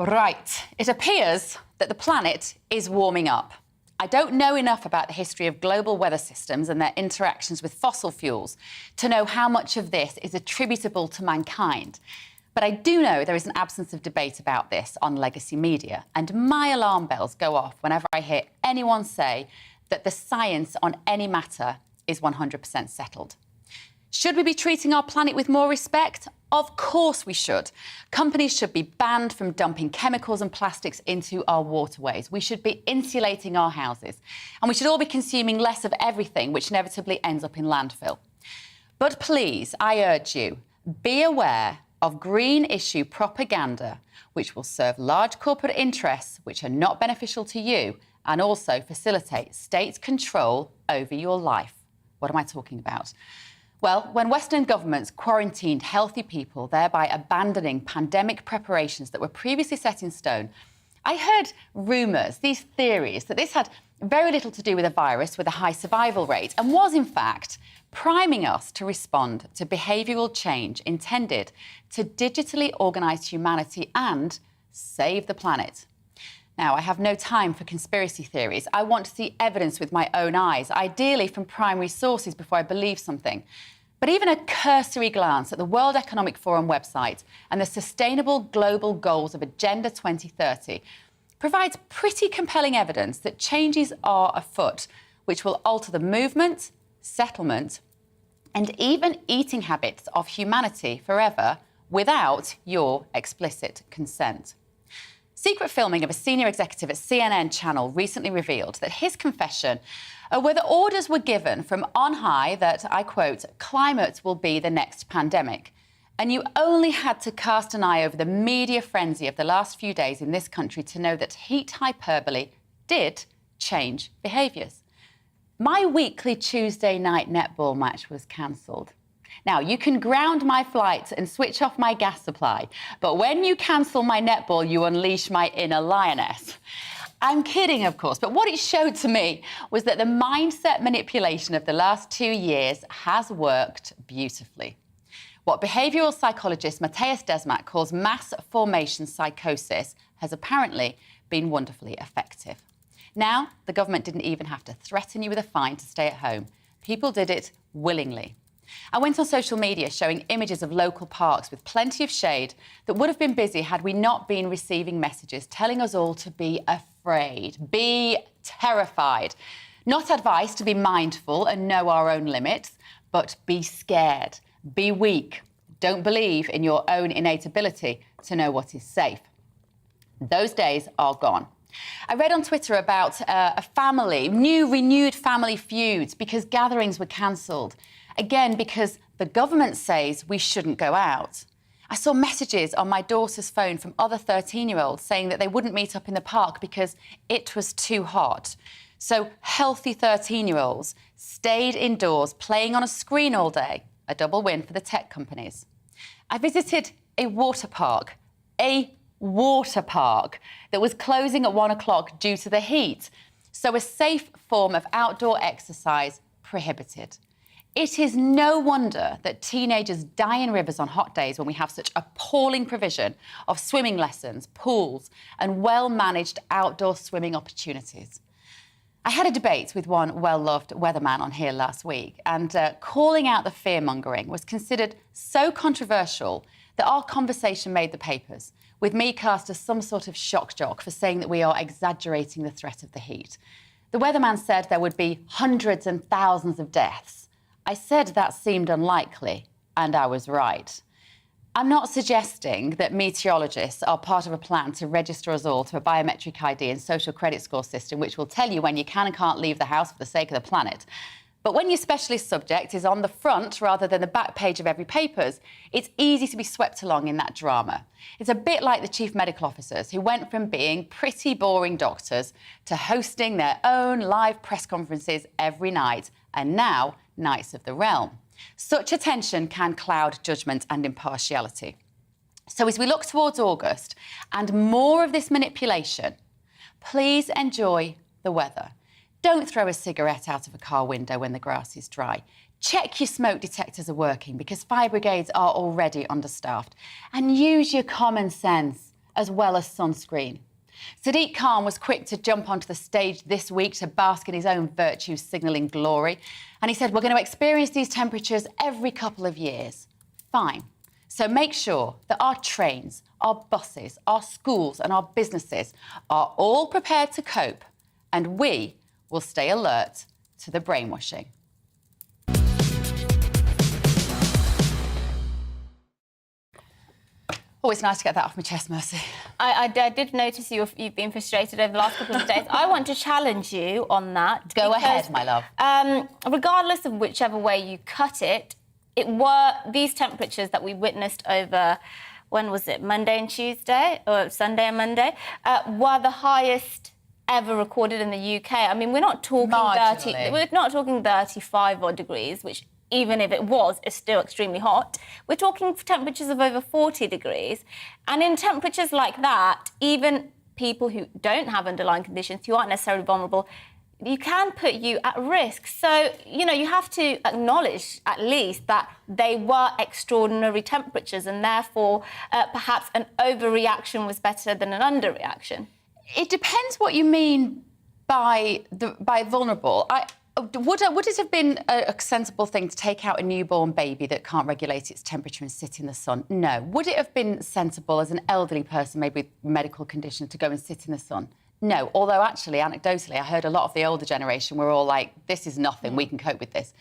Right, it appears that the planet is warming up. I don't know enough about the history of global weather systems and their interactions with fossil fuels to know how much of this is attributable to mankind. But I do know there is an absence of debate about this on legacy media, and my alarm bells go off whenever I hear anyone say that the science on any matter is 100% settled. Should we be treating our planet with more respect? Of course we should. Companies should be banned from dumping chemicals and plastics into our waterways. We should be insulating our houses. And we should all be consuming less of everything, which inevitably ends up in landfill. But please, I urge you, be aware of green issue propaganda, which will serve large corporate interests which are not beneficial to you and also facilitate state control over your life. What am I talking about? Well, when Western governments quarantined healthy people, thereby abandoning pandemic preparations that were previously set in stone, I heard rumours, these theories, that this had very little to do with a virus with a high survival rate and was, in fact, priming us to respond to behavioural change intended to digitally organise humanity and save the planet. Now, I have no time for conspiracy theories. I want to see evidence with my own eyes, ideally from primary sources before I believe something. But even a cursory glance at the World Economic Forum website and the Sustainable Global Goals of Agenda 2030 provides pretty compelling evidence that changes are afoot, which will alter the movement, settlement, and even eating habits of humanity forever without your explicit consent. Secret filming of a senior executive at CNN Channel recently revealed that his confession were that orders were given from on high that, I quote, climate will be the next pandemic. And you only had to cast an eye over the media frenzy of the last few days in this country to know that heat hyperbole did change behaviours. My weekly Tuesday night netball match was cancelled. Now, you can ground my flights and switch off my gas supply, but when you cancel my netball, you unleash my inner lioness. I'm kidding, of course, but what it showed to me was that the mindset manipulation of the last 2 years has worked beautifully. What behavioural psychologist Matthias Desmat calls mass formation psychosis has apparently been wonderfully effective. Now, the government didn't even have to threaten you with a fine to stay at home. People did it willingly. I went on social media showing images of local parks with plenty of shade that would have been busy had we not been receiving messages telling us all to be afraid, be terrified. Not advice to be mindful and know our own limits, but be scared, be weak, don't believe in your own innate ability to know what is safe. Those days are gone. I read on Twitter about a family, renewed family feuds because gatherings were cancelled. Again, because the government says we shouldn't go out. I saw messages on my daughter's phone from other 13-year-olds saying that they wouldn't meet up in the park because it was too hot. So healthy 13-year-olds stayed indoors playing on a screen all day, a double win for the tech companies. I visited a water park that was closing at 1 o'clock due to the heat. So a safe form of outdoor exercise prohibited. It is no wonder that teenagers die in rivers on hot days when we have such appalling provision of swimming lessons, pools, and well-managed outdoor swimming opportunities. I had a debate with one well-loved weatherman on here last week, and calling out the fear-mongering was considered so controversial that our conversation made the papers, with me cast as some sort of shock jock for saying that we are exaggerating the threat of the heat. The weatherman said there would be hundreds and thousands of deaths. I said that seemed unlikely, and I was right. I'm not suggesting that meteorologists are part of a plan to register us all to a biometric ID and social credit score system which will tell you when you can and can't leave the house for the sake of the planet. But when your specialist subject is on the front rather than the back page of every papers, it's easy to be swept along in that drama. It's a bit like the chief medical officers who went from being pretty boring doctors to hosting their own live press conferences every night, and now Knights of the Realm. Such attention can cloud judgment and impartiality. So as we look towards August and more of this manipulation, please enjoy the weather. Don't throw a cigarette out of a car window when the grass is dry. Check your smoke detectors are working because fire brigades are already understaffed. And use your common sense as well as sunscreen. Sadiq Khan was quick to jump onto the stage this week to bask in his own virtue signalling glory. And he said, we're going to experience these temperatures every couple of years. Fine. So make sure that our trains, our buses, our schools and our businesses are all prepared to cope, and we will stay alert to the brainwashing. Oh, it's nice to get that off my chest, Mercy. I did notice you've been frustrated over the last couple of days. I want to challenge you on that. Go ahead, my love. Regardless of whichever way you cut it, these temperatures that we witnessed over, when was it, Monday and Tuesday, or Sunday and Monday, were the highest ever recorded in the UK. I mean, we're not talking 35 odd degrees, which even if it was, is still extremely hot. We're talking temperatures of over 40 degrees. And in temperatures like that, even people who don't have underlying conditions, who aren't necessarily vulnerable, you can put you at risk. So, you have to acknowledge at least that they were extraordinary temperatures, and therefore perhaps an overreaction was better than an underreaction. It depends what you mean by vulnerable. Would it have been a sensible thing to take out a newborn baby that can't regulate its temperature and sit in the sun? No. Would it have been sensible as an elderly person, maybe with medical condition, to go and sit in the sun? No. Although, actually, anecdotally, I heard a lot of the older generation were all like, this is nothing, we can cope with this.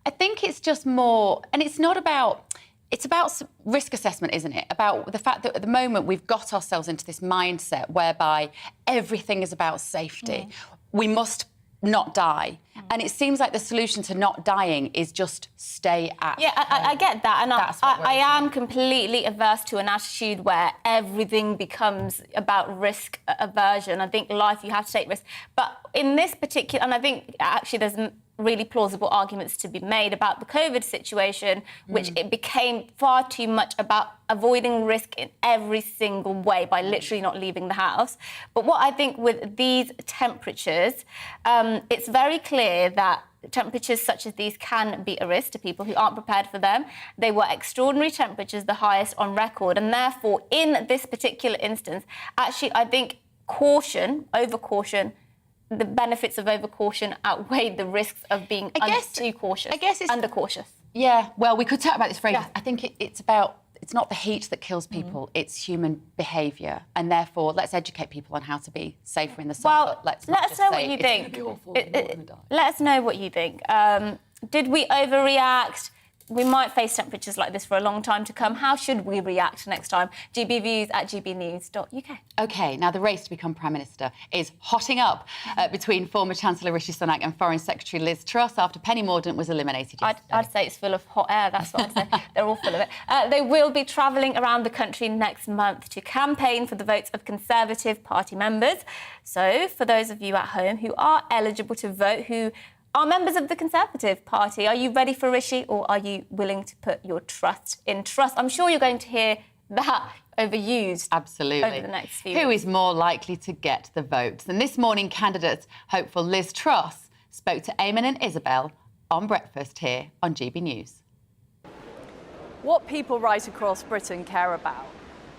I think it's just more... And it's not about... It's about risk assessment, isn't it? About the fact that at the moment we've got ourselves into this mindset whereby everything is about safety. We must not die. And it seems like the solution to not dying is just stay at home. I get that. And I am completely averse to an attitude where everything becomes about risk aversion. I think life, you have to take risks. But in this particular... And I think actually there's really plausible arguments to be made about the COVID situation, which it became far too much about avoiding risk in every single way by literally not leaving the house. But what I think with these temperatures, it's very clear that temperatures such as these can be a risk to people who aren't prepared for them. They were extraordinary temperatures, the highest on record, and therefore, in this particular instance, actually, I think over caution, the benefits of over-caution outweigh the risks of being too cautious. I guess it's under-cautious. Yeah, well, we could talk about this phrase. Yeah. I think it's not the heat that kills people, it's human behaviour. And therefore, let's educate people on how to be safer in the sun. Well, let us know what you think. Let us know what you think. Did we overreact? we might face temperatures like this for a long time to come. How should we react next time? gbviews@gbnews.uk. OK, now the race to become Prime Minister is hotting up between former Chancellor Rishi Sunak and Foreign Secretary Liz Truss after Penny Mordaunt was eliminated yesterday. I'd say it's full of hot air, that's what I'd say. They're all full of it. They will be travelling around the country next month to campaign for the votes of Conservative Party members. So, for those of you at home who are eligible to vote, who are members of the Conservative Party, are you ready for Rishi, or are you willing to put your trust in Truss? I'm sure you're going to hear that overused Absolutely. over the next few Who weeks. is more likely to get the votes? And this morning, candidate hopeful Liz Truss spoke to Eamon and Isabel on breakfast here on GB News. What people right across Britain care about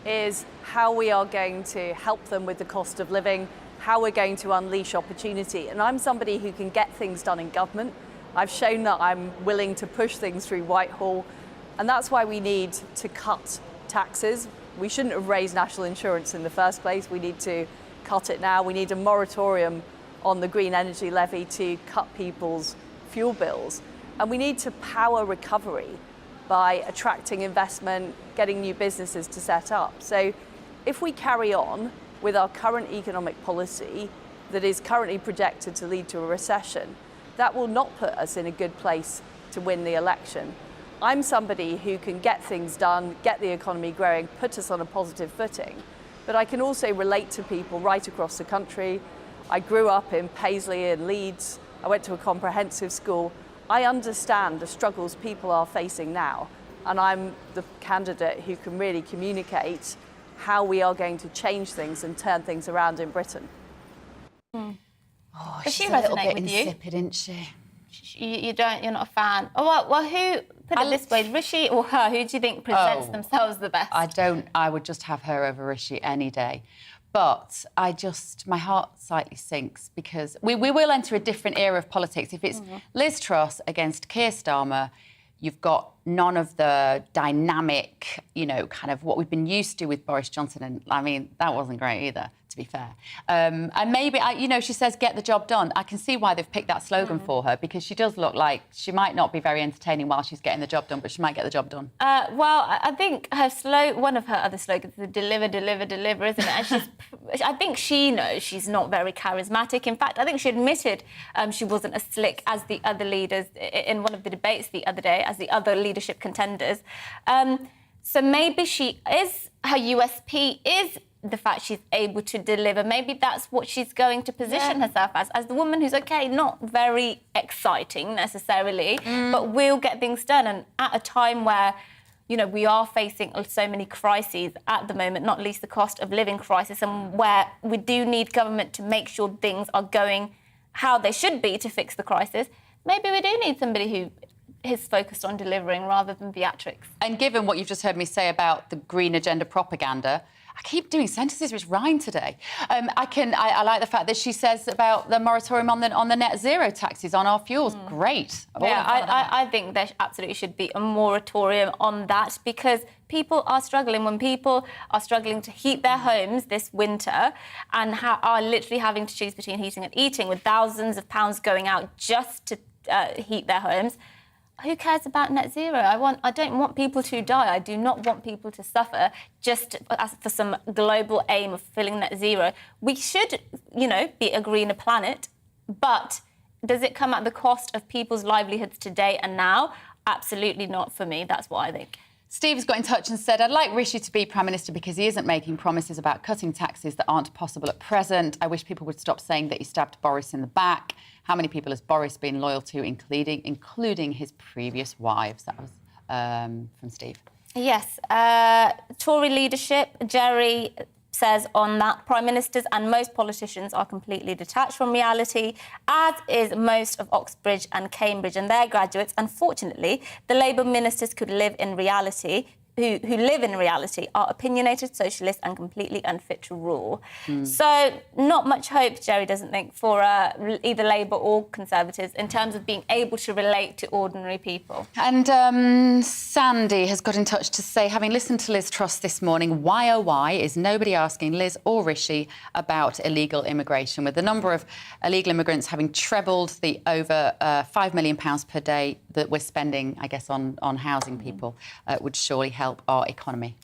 is how we are going to help them with the cost of living, how we're going to unleash opportunity. And I'm somebody who can get things done in government. I've shown that I'm willing to push things through Whitehall, and that's why we need to cut taxes. We shouldn't have raised national insurance in the first place. We need to cut it now. We need a moratorium on the green energy levy to cut people's fuel bills. And we need to power recovery by attracting investment, getting new businesses to set up. So if we carry on with our current economic policy that is currently projected to lead to a recession, that will not put us in a good place to win the election. I'm somebody who can get things done, get the economy growing, put us on a positive footing, but I can also relate to people right across the country. I grew up in Paisley and Leeds. I went to a comprehensive school. I understand the struggles people are facing now, and I'm the candidate who can really communicate how we are going to change things and turn things around in Britain. Oh, Does she's she a little resonate bit with you? insipid, isn't she? You're not a fan. Oh, well, who, put it this way, Rishi or her, who do you think presents themselves the best? I would just have her over Rishi any day. But my heart slightly sinks because we will enter a different era of politics. If it's Liz Truss against Keir Starmer, you've got none of the dynamic, kind of what we've been used to with Boris Johnson. And, I mean, that wasn't great either, to be fair. And maybe, she says, get the job done. I can see why they've picked that slogan for her, because she does look like she might not be very entertaining while she's getting the job done, but she might get the job done. Well, I think one of her other slogans is deliver, deliver, deliver, isn't it? And I think she knows she's not very charismatic. In fact, I think she admitted she wasn't as slick as the other leaders in one of the debates the other day, as the other leadership contenders. So maybe her USP is the fact she's able to deliver. Maybe that's what she's going to position herself as the woman who's, not very exciting necessarily, but will get things done. And at a time where, we are facing so many crises at the moment, not least the cost of living crisis, and where we do need government to make sure things are going how they should be to fix the crisis, maybe we do need somebody who is focused on delivering rather than theatrics. And given what you've just heard me say about the green agenda propaganda, I keep doing sentences which rhyme today. I like the fact that she says about the moratorium on the net zero taxes on our fuels. Great. I think there absolutely should be a moratorium on that, because people are struggling. When people are struggling to heat their homes this winter and are literally having to choose between heating and eating, with thousands of pounds going out just to heat their homes, who cares about net zero? I don't want people to die. I do not want people to suffer just for some global aim of filling net zero. We should, be a greener planet, but does it come at the cost of people's livelihoods today and now? Absolutely not for me. That's what I think. Steve's got in touch and said, I'd like Rishi to be Prime Minister because he isn't making promises about cutting taxes that aren't possible at present. I wish people would stop saying that he stabbed Boris in the back. How many people has Boris been loyal to, including his previous wives? That was from Steve. Yes. Tory leadership, Jerry says on that, Prime Ministers and most politicians are completely detached from reality, as is most of Oxbridge and Cambridge and their graduates. Unfortunately, the Labour ministers could live in reality who live in reality are opinionated, socialist and completely unfit to rule. So not much hope, Jerry doesn't think, for either Labour or Conservatives in terms of being able to relate to ordinary people. And Sandy has got in touch to say, having listened to Liz Truss this morning, why oh why is nobody asking Liz or Rishi about illegal immigration? With the number of illegal immigrants having trebled the over £5 million per day that we're spending, I guess, on housing people, would surely help our economy.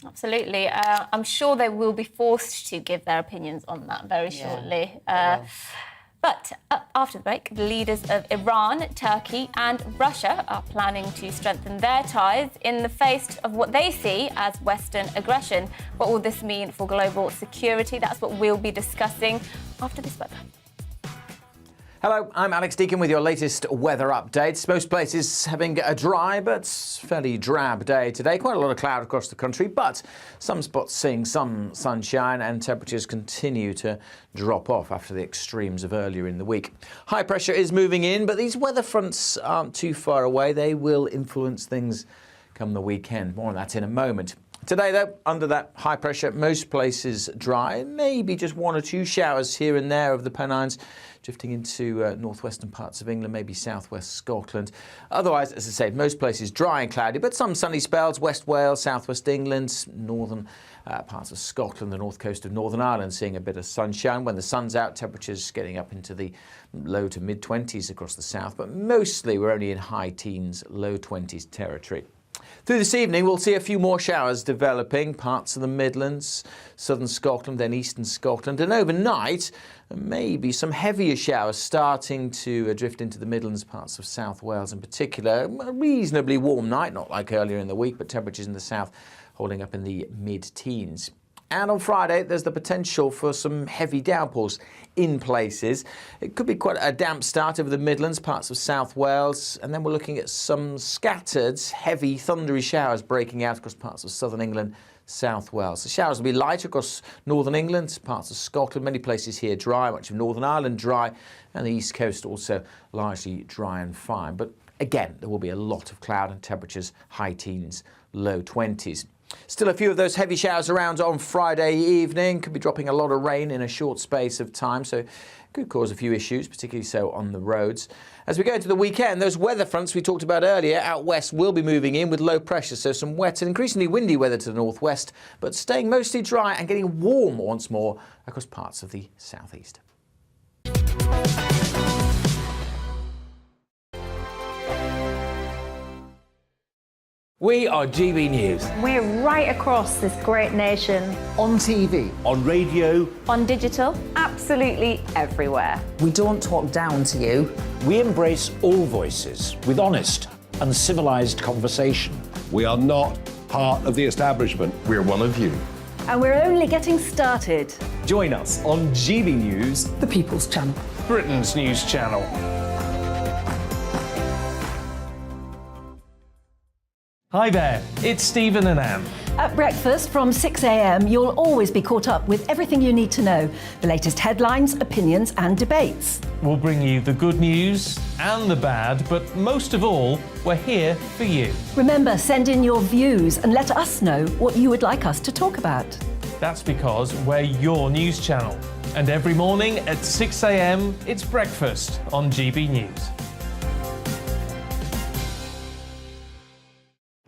Absolutely. I'm sure they will be forced to give their opinions on that very shortly. But after the break, the leaders of Iran, Turkey and Russia are planning to strengthen their ties in the face of what they see as Western aggression. What will this mean for global security? That's what we'll be discussing after this weather. Hello, I'm Alex Deakin with your latest weather updates. Most places having a dry but fairly drab day today. Quite a lot of cloud across the country, but some spots seeing some sunshine and temperatures continue to drop off after the extremes of earlier in the week. High pressure is moving in, but these weather fronts aren't too far away. They will influence things come the weekend. More on that in a moment. Today, though, under that high pressure, most places dry. Maybe just one or two showers here and there of the Pennines, drifting into northwestern parts of England, maybe southwest Scotland. Otherwise, as I say, most places dry and cloudy, but some sunny spells. West Wales, southwest England, northern parts of Scotland, the north coast of Northern Ireland, seeing a bit of sunshine. When the sun's out, temperatures getting up into the low to mid-20s across the south, but mostly we're only in high teens, low 20s territory. Through this evening, we'll see a few more showers developing, parts of the Midlands, southern Scotland, then eastern Scotland. And overnight, maybe some heavier showers starting to drift into the Midlands, parts of South Wales in particular. A reasonably warm night, not like earlier in the week, but temperatures in the south holding up in the mid-teens. And on Friday, there's the potential for some heavy downpours in places. It could be quite a damp start over the Midlands, parts of South Wales, and then we're looking at some scattered, heavy, thundery showers breaking out across parts of southern England, South Wales. The showers will be light across northern England, parts of Scotland, many places here dry, much of Northern Ireland dry, and the east coast also largely dry and fine. But again, there will be a lot of cloud and temperatures, high teens, low 20s. Still a few of those heavy showers around on Friday evening. Could be dropping a lot of rain in a short space of time, so could cause a few issues, particularly so on the roads. As we go into the weekend, those weather fronts we talked about earlier out west will be moving in with low pressure, so some wet and increasingly windy weather to the northwest, but staying mostly dry and getting warm once more across parts of the southeast. We are GB News. We're right across this great nation. On TV. On radio. On digital. Absolutely everywhere. We don't talk down to you. We embrace all voices with honest and civilised conversation. We are not part of the establishment. We're one of you. And we're only getting started. Join us on GB News, The People's Channel. Britain's news channel. Hi there, it's Stephen and Anne. At breakfast from 6 a.m, you'll always be caught up with everything you need to know. The latest headlines, opinions and debates. We'll bring you the good news and the bad, but most of all, we're here for you. Remember, send in your views and let us know what you would like us to talk about. That's because we're your news channel. And every morning at 6 a.m, it's breakfast on GB News.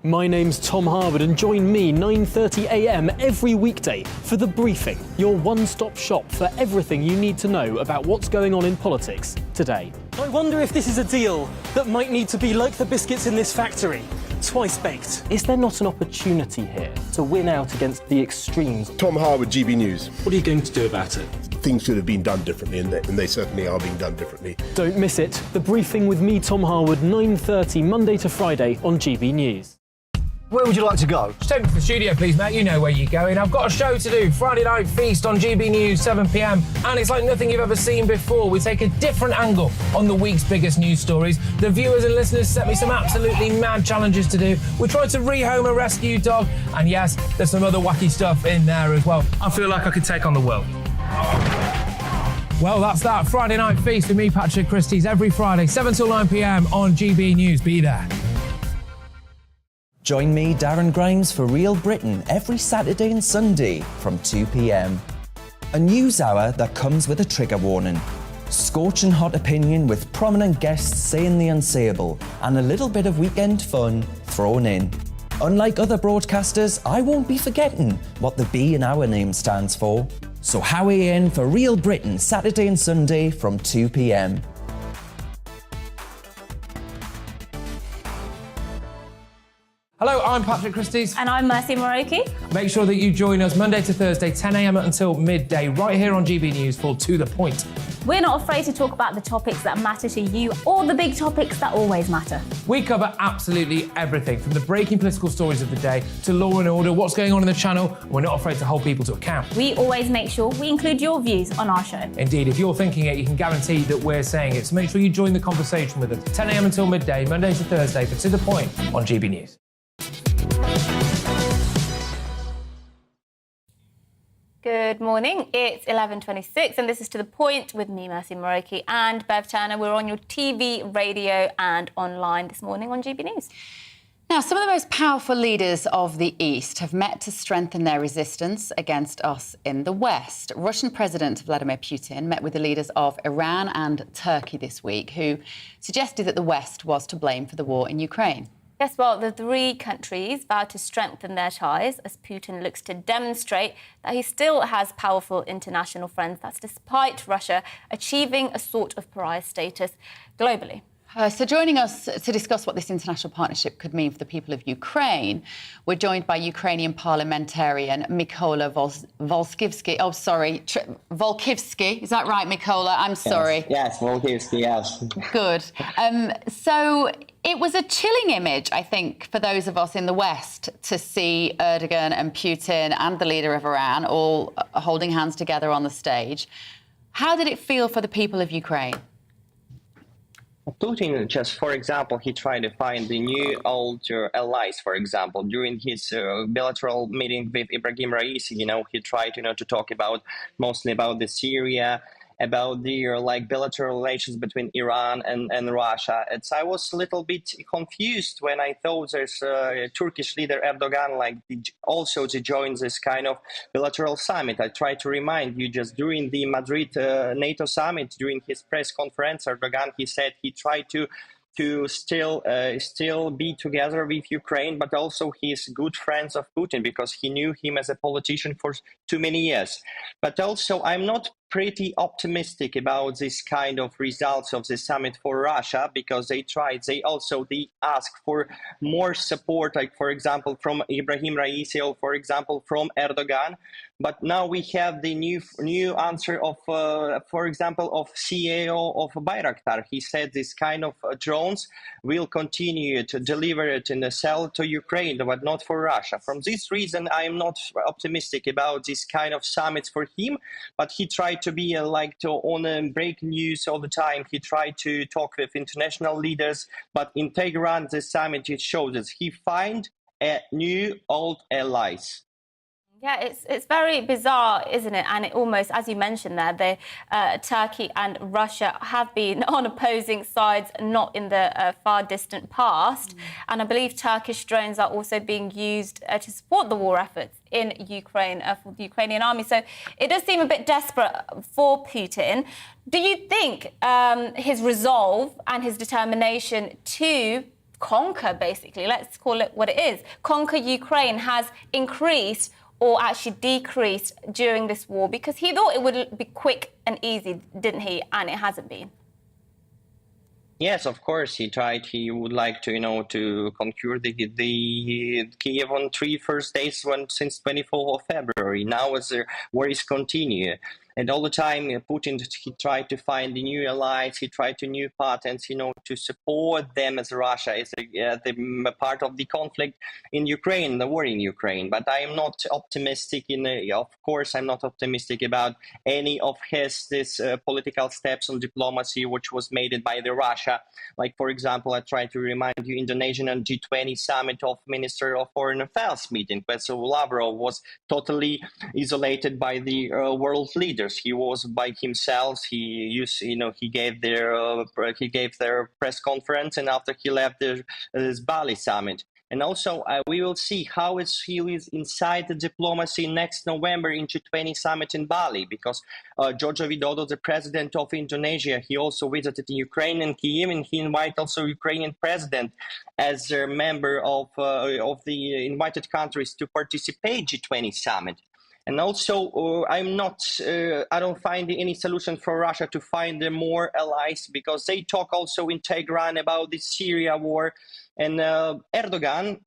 My name's Tom Harwood and join me 9:30 a.m. every weekday for The Briefing, your one-stop shop for everything you need to know about what's going on in politics today. I wonder if this is a deal that might need to be like the biscuits in this factory, twice baked. Is there not an opportunity here to win out against the extremes? Tom Harwood, GB News. What are you going to do about it? Things should have been done differently, and they certainly are being done differently. Don't miss it. The Briefing with me, Tom Harwood, 9:30 Monday to Friday on GB News. Where would you like to go? Just take me to the studio, please, mate. You know where you're going. I've got a show to do. Friday Night Feast on GB News, 7 p.m. And it's like nothing you've ever seen before. We take a different angle on the week's biggest news stories. The viewers and listeners set me some absolutely mad challenges to do. We tried to rehome a rescue dog. And yes, there's some other wacky stuff in there as well. I feel like I could take on the world. Well, that's that. Friday Night Feast with me, Patrick Christie's, every Friday, 7 till 9 p.m. on GB News. Be there. Join me, Darren Grimes, for Real Britain every Saturday and Sunday from 2 p.m. A news hour that comes with a trigger warning. Scorching hot opinion with prominent guests saying the unsayable and a little bit of weekend fun thrown in. Unlike other broadcasters, I won't be forgetting what the B in our name stands for. So howie in for Real Britain Saturday and Sunday from 2 p.m. Hello, I'm Patrick Christie's. And I'm Mercy Moroki. Make sure that you join us Monday to Thursday, 10 a.m. until midday, right here on GB News for To The Point. We're not afraid to talk about the topics that matter to you or the big topics that always matter. We cover absolutely everything, from the breaking political stories of the day to law and order, what's going on in the channel. We're not afraid to hold people to account. We always make sure we include your views on our show. Indeed, if you're thinking it, you can guarantee that we're saying it. So make sure you join the conversation with us, 10 a.m. until midday, Monday to Thursday, for To The Point on GB News. Good morning. It's 11:26 and this is To The Point with me, Mercy Moroki, and Bev Turner. We're on your TV, radio and online this morning on GB News. Now, some of the most powerful leaders of the East have met to strengthen their resistance against us in the West. Russian President Vladimir Putin met with the leaders of Iran and Turkey this week, who suggested that the West was to blame for the war in Ukraine. Yes, well, the three countries vowed to strengthen their ties as Putin looks to demonstrate that he still has powerful international friends. That's despite Russia achieving a sort of pariah status globally. So joining us to discuss what this international partnership could mean for the people of Ukraine, we're joined by Ukrainian parliamentarian Mykola Volkivsky. Oh, sorry, Volkivsky. Is that right, Mykola? I'm sorry. Yes, Volkivsky, yes. Good. So it was a chilling image, I think, for those of us in the West to see Erdogan and Putin and the leader of Iran all holding hands together on the stage. How did it feel for the people of Ukraine? Putin, just for example, he tried to find the new old allies, for example, during his bilateral meeting with Ibrahim Raisi. He tried, to talk mostly about the Syria, about the bilateral relations between Iran and Russia. I was a little bit confused when I thought there's Turkish leader Erdogan also to join this kind of bilateral summit. I try to remind you, just during the Madrid NATO summit, during his press conference, Erdogan, he said he tried to still be together with Ukraine, but also he's good friends of Putin because he knew him as a politician for too many years. But also, I'm not pretty optimistic about this kind of results of the summit for Russia because they asked for more support, for example, from Ibrahim Raisi or, for example, from Erdogan. But now we have the new answer of, for example, of CEO of Bayraktar. He said this kind of drones will continue to deliver it and sell to Ukraine, but not for Russia. From this reason, I am not optimistic about this kind of summits for him. But he tried to be on breaking news all the time. He tried to talk with international leaders. But in Tehran, the summit, it shows us he find new old allies. Yeah, it's very bizarre, isn't it? And it almost, as you mentioned there, Turkey and Russia have been on opposing sides, not in the far distant past. And I believe Turkish drones are also being used to support the war efforts in Ukraine for the Ukrainian army. So it does seem a bit desperate for Putin. Do you think his resolve and his determination to conquer, basically, let's call it what it is, conquer Ukraine has increased or actually decreased during this war? Because he thought it would be quick and easy, didn't he? And it hasn't been. Yes, of course, he tried. He would like to, to conquer the Kiev on 3 first days since 24th of February. Now as the war is continuing. And all the time, Putin, he tried to find the new allies. He tried to new partners, to support them as Russia is the part of the conflict in Ukraine, the war in Ukraine. But I am not optimistic. Of course, I'm not optimistic about any of this political steps on diplomacy, which was made by the Russia. Like, for example, I try to remind you, Indonesian and G20 summit of Minister of Foreign Affairs meeting, where Lavrov was totally isolated by the world leaders. He was by himself. He gave their press conference, and after he left this Bali summit. And also, we will see how he is inside the diplomacy next November in G20 summit in Bali, because Joko Widodo, the president of Indonesia, he also visited Ukraine and Kyiv, and he invited also Ukrainian president as a member of the invited countries to participate G20 summit. And also, I don't find any solution for Russia to find more allies, because they talk also in Tehran about the Syria war. And Erdogan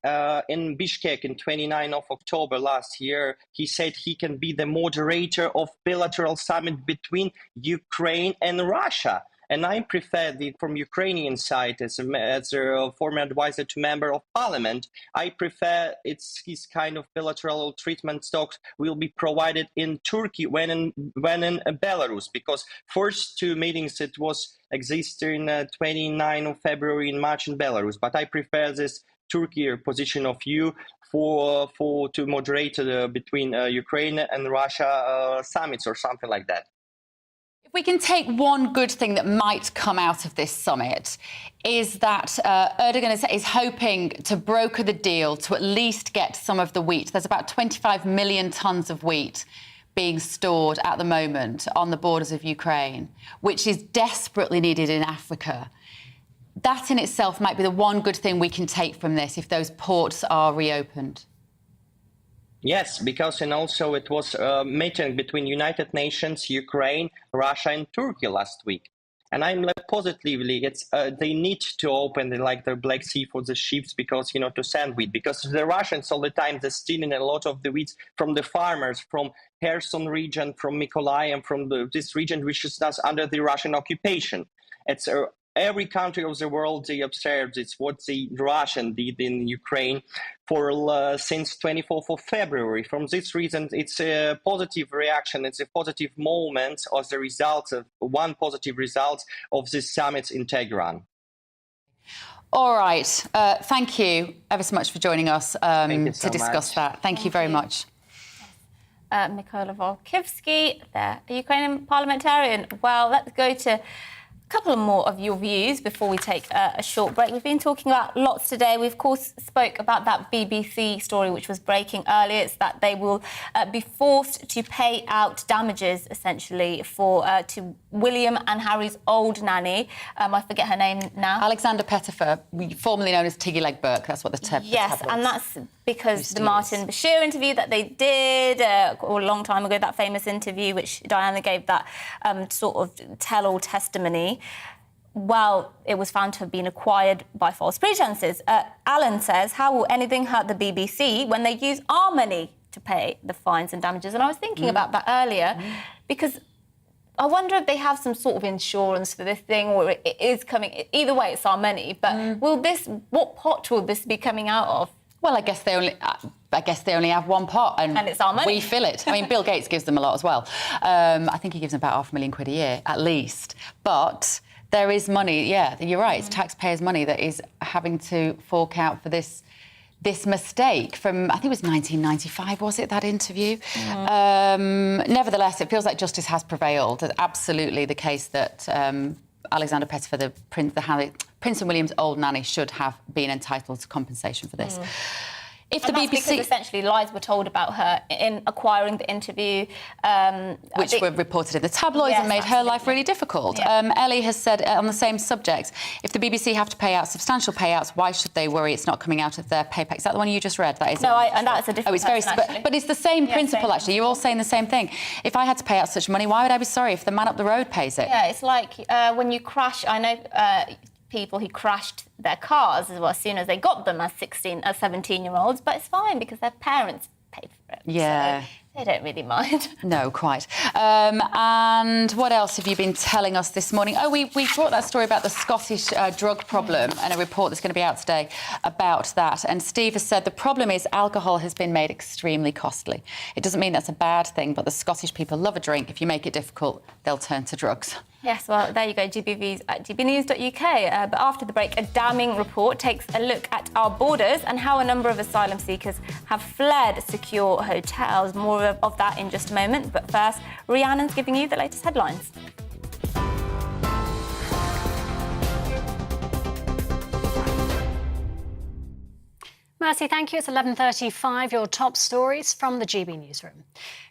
in Bishkek in 29th of October last year, he said he can be the moderator of bilateral summit between Ukraine and Russia. And I prefer from Ukrainian side, as a former advisor to member of parliament, I prefer his kind of bilateral treatment talks will be provided in Turkey when in Belarus, because first two meetings it was exist in 29th of February in March in Belarus. But I prefer this Turkey position of you to moderate between Ukraine and Russia summits or something like that. If we can take one good thing that might come out of this summit, is that Erdogan is hoping to broker the deal to at least get some of the wheat. There's about 25 million tonnes of wheat being stored at the moment on the borders of Ukraine, which is desperately needed in Africa. That in itself might be the one good thing we can take from this if those ports are reopened. Yes, because and also it was a meeting between United Nations, Ukraine, Russia, and Turkey last week, and I'm positively they need to open the Black Sea for the ships, because to send wheat, because the Russians all the time they're stealing a lot of the wheat from the farmers from Kherson region, from Mykolaiv, and from this region which is thus under the Russian occupation. It's every country of the world, they observed it's what the Russian did in Ukraine for since 24th of February. From this reason, it's a positive reaction. It's a positive moment as the result of one positive result of this summit in Tehran. All right. Thank you ever so much for joining us to discuss that. Thank you very much. Mykola Volkivsky, a Ukrainian parliamentarian. Well, let's go to couple more of your views before we take a short break. We've been talking about lots today. We, of course, spoke about that BBC story which was breaking earlier. It's that they will be forced to pay out damages, essentially, to William and Harry's old nanny. I forget her name now. Alexander Pettifer, formerly known as Tiggy Leg Burke. That's what the Yes, and that's because the Martin Bashir interview that they did a long time ago, that famous interview which Diana gave, that sort of tell-all testimony, well, it was found to have been acquired by false pretences. Alan says, how will anything hurt the BBC when they use our money to pay the fines and damages? And I was thinking about that earlier, because I wonder if they have some sort of insurance for this thing, or it is coming. Either way, it's our money. But what pot will this be coming out of? Well, I guess they only have one pot, and it's our money. We fill it. I mean, Bill Gates gives them a lot as well. I think he gives them about £500,000 a year, at least. But there is money. Yeah, you're right. It's taxpayers' money that is having to fork out for this mistake from, I think it was 1995, was it, that interview? Nevertheless, it feels like justice has prevailed. It's absolutely the case that Alexander Pettifer, Prince and William's old nanny, should have been entitled to compensation for this. If the BBC, because essentially lies were told about her in acquiring the interview, which were reported in the tabloids, and made her life really difficult. Yeah. Ellie has said on the same subject, if the BBC have to pay out substantial payouts, why should they worry it's not coming out of their pay pack? Is that the one you just read? That is. No, and that's a different. Oh, it's very, but it's the same principle actually. You're all saying the same thing. If I had to pay out such money, why would I be sorry if the man up the road pays it? Yeah, it's like when you crash. I know. People who crashed their cars as soon as they got them as 17-year-olds, but it's fine because their parents paid for it. Yeah. So they don't really mind. No, quite. And what else have you been telling us this morning? Oh, we brought that story about the Scottish drug problem and a report that's going to be out today about that. And Steve has said the problem is alcohol has been made extremely costly. It doesn't mean that's a bad thing, but the Scottish people love a drink. If you make it difficult, they'll turn to drugs. Yes, well, there you go, GBVs at gbnews.uk. But after the break, a damning report takes a look at our borders and how a number of asylum seekers have fled secure hotels. More of that in just a moment. But first, Rhiannon's giving you the latest headlines. Mercy, thank you. It's 11:35. Your top stories from the GB newsroom.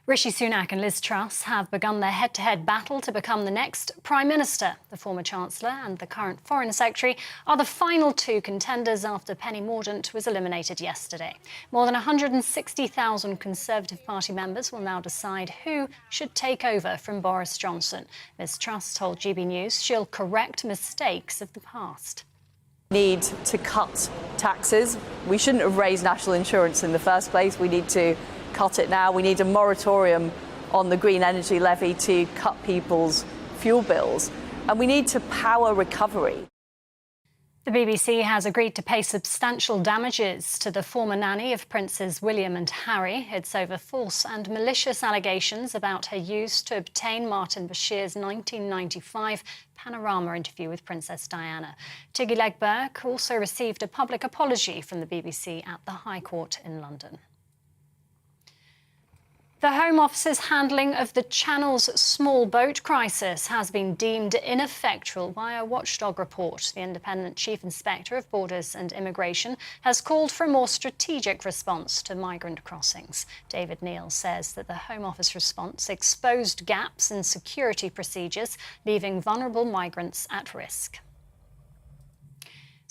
Rishi Sunak and Liz Truss have begun their head-to-head battle to become the next Prime Minister. The former Chancellor and the current Foreign Secretary are the final two contenders after Penny Mordaunt was eliminated yesterday. More than 160,000 Conservative Party members will now decide who should take over from Boris Johnson. Liz Truss told GB News she'll correct mistakes of the past. Need to cut taxes. We shouldn't have raised national insurance in the first place. We need to cut it now. We need a moratorium on the green energy levy to cut people's fuel bills. And we need to power recovery. The BBC has agreed to pay substantial damages to the former nanny of Princes William and Harry. It's over false and malicious allegations about her use to obtain Martin Bashir's 1995 Panorama interview with Princess Diana. Tiggy Legberg also received a public apology from the BBC at the High Court in London. The Home Office's handling of the Channel's small boat crisis has been deemed ineffectual by a watchdog report. The Independent Chief Inspector of Borders and Immigration has called for a more strategic response to migrant crossings. David Neal says that the Home Office response exposed gaps in security procedures, leaving vulnerable migrants at risk.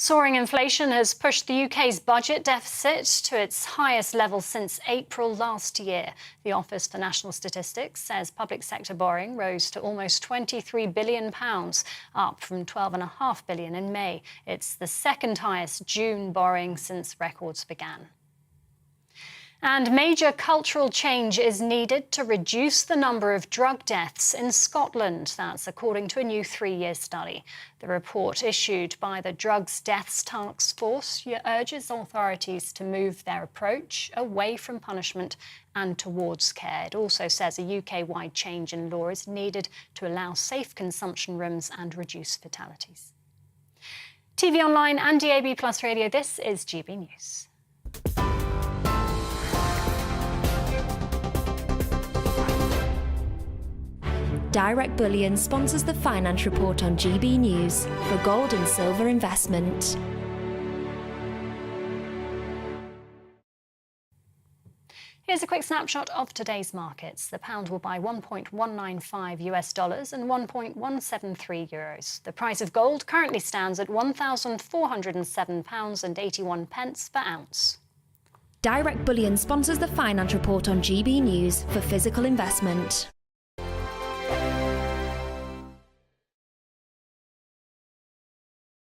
Soaring inflation has pushed the UK's budget deficit to its highest level since April last year. The Office for National Statistics says public sector borrowing rose to almost £23 billion, up from £12.5 billion in May. It's the second highest June borrowing since records began. And major cultural change is needed to reduce the number of drug deaths in Scotland. That's according to a new 3-year study. The report issued by the Drugs Deaths Task Force urges authorities to move their approach away from punishment and towards care. It also says a UK-wide change in law is needed to allow safe consumption rooms and reduce fatalities. TV online and DAB+ radio, this is GB News. Direct Bullion sponsors the Finance Report on GB News for gold and silver investment. Here's a quick snapshot of today's markets. The pound will buy $1.195 and 1.173 euros. The price of gold currently stands at £1,407.81 per ounce. Direct Bullion sponsors the Finance Report on GB News for physical investment.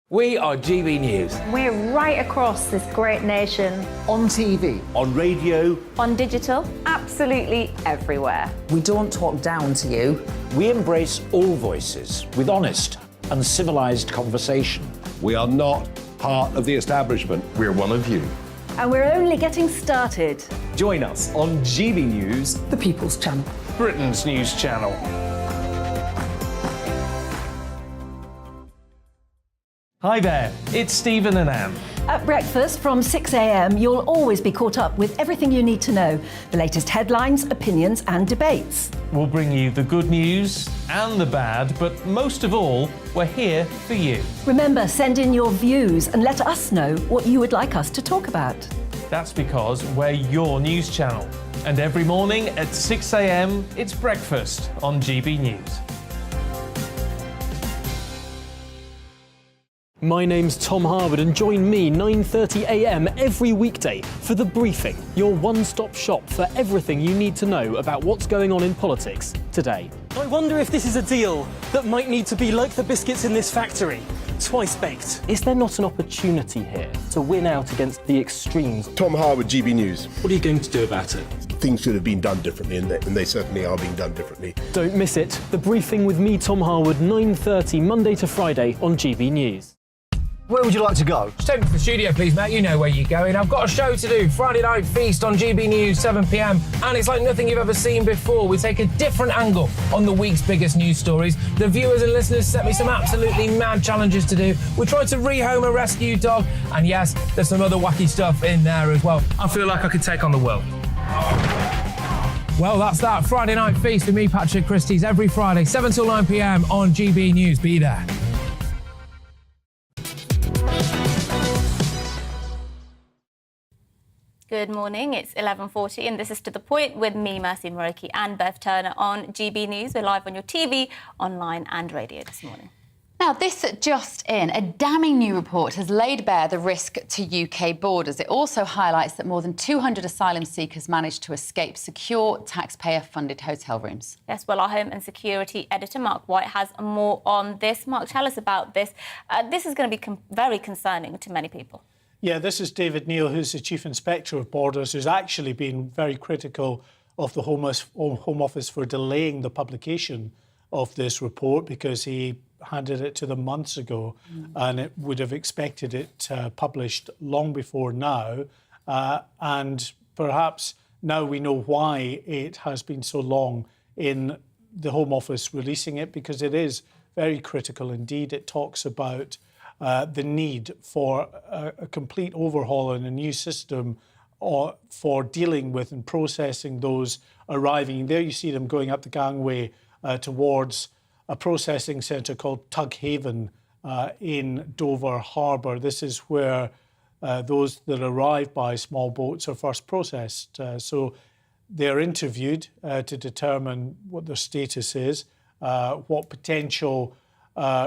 We are GB News. We're right across this great nation. On TV. On radio. On digital. Absolutely everywhere. We don't talk down to you. We embrace all voices with honest and civilised conversation. We are not part of the establishment. We're one of you. And we're only getting started. Join us on GB News, The People's Channel. Britain's news channel. Hi there, it's Stephen and Anne. At breakfast from 6 a.m, you'll always be caught up with everything you need to know. The latest headlines, opinions and debates. We'll bring you the good news and the bad, but most of all, we're here for you. Remember, send in your views and let us know what you would like us to talk about. That's because we're your news channel. And every morning at 6 a.m, it's breakfast on GB News. My name's Tom Harwood and join me 9:30 a.m. every weekday for The Briefing, your one-stop shop for everything you need to know about what's going on in politics today. I wonder if this is a deal that might need to be like the biscuits in this factory, twice baked. Is there not an opportunity here to win out against the extremes? Tom Harwood, GB News. What are you going to do about it? Things should have been done differently, and they certainly are being done differently. Don't miss it. The Briefing with me, Tom Harwood, 9:30 Monday to Friday on GB News. Where would you like to go? Just take me to the studio, please, Matt. You know where you're going. I've got a show to do. Friday Night Feast on GB News, 7 p.m. And it's like nothing you've ever seen before. We take a different angle on the week's biggest news stories. The viewers and listeners set me some absolutely mad challenges to do. We tried to rehome a rescue dog. And yes, there's some other wacky stuff in there as well. I feel like I could take on the world. Well, that's that. Friday Night Feast with me, Patrick Christie's, every Friday, 7 till 9 p.m. on GB News. Be there. Good morning, it's 11:40 and this is To The Point with me, Mercy Moroki and Bev Turner on GB News. We're live on your TV, online and radio this morning. Now, this just in, a damning new report has laid bare the risk to UK borders. It also highlights that more than 200 asylum seekers managed to escape secure, taxpayer-funded hotel rooms. Yes, well, our Home and Security editor, Mark White, has more on this. Mark, tell us about this. This is going to be very concerning to many people. Yeah, this is David Neal, who's the Chief Inspector of Borders, who's actually been very critical of the Home Office for delaying the publication of this report because he handed it to them months ago and it would have expected it published long before now. And perhaps now we know why it has been so long in the Home Office releasing it, because it is very critical indeed. It talks about the need for a complete overhaul and a new system for dealing with and processing those arriving. There you see them going up the gangway towards a processing centre called Tug Haven in Dover Harbour. This is where those that arrive by small boats are first processed. So they're interviewed to determine what their status is, what potential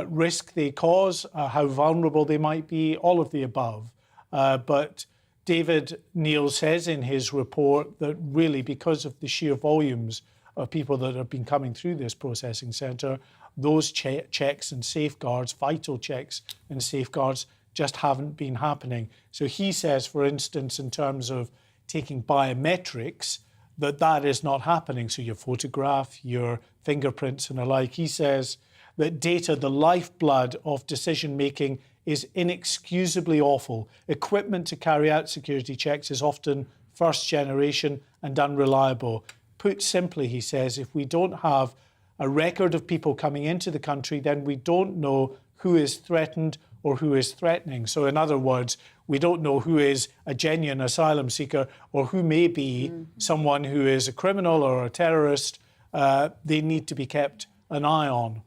risk they cause, how vulnerable they might be, all of the above. But David Neal says in his report that really because of the sheer volumes of people that have been coming through this processing centre, those checks and safeguards, vital checks and safeguards, just haven't been happening. So he says, for instance, in terms of taking biometrics, that is not happening. So your photograph, your fingerprints and the like. He says that data, the lifeblood of decision-making, is inexcusably awful. Equipment to carry out security checks is often first generation and unreliable. Put simply, he says, if we don't have a record of people coming into the country, then we don't know who is threatened or who is threatening. So in other words, we don't know who is a genuine asylum seeker or who may be someone who is a criminal or a terrorist. They need to be kept an eye on.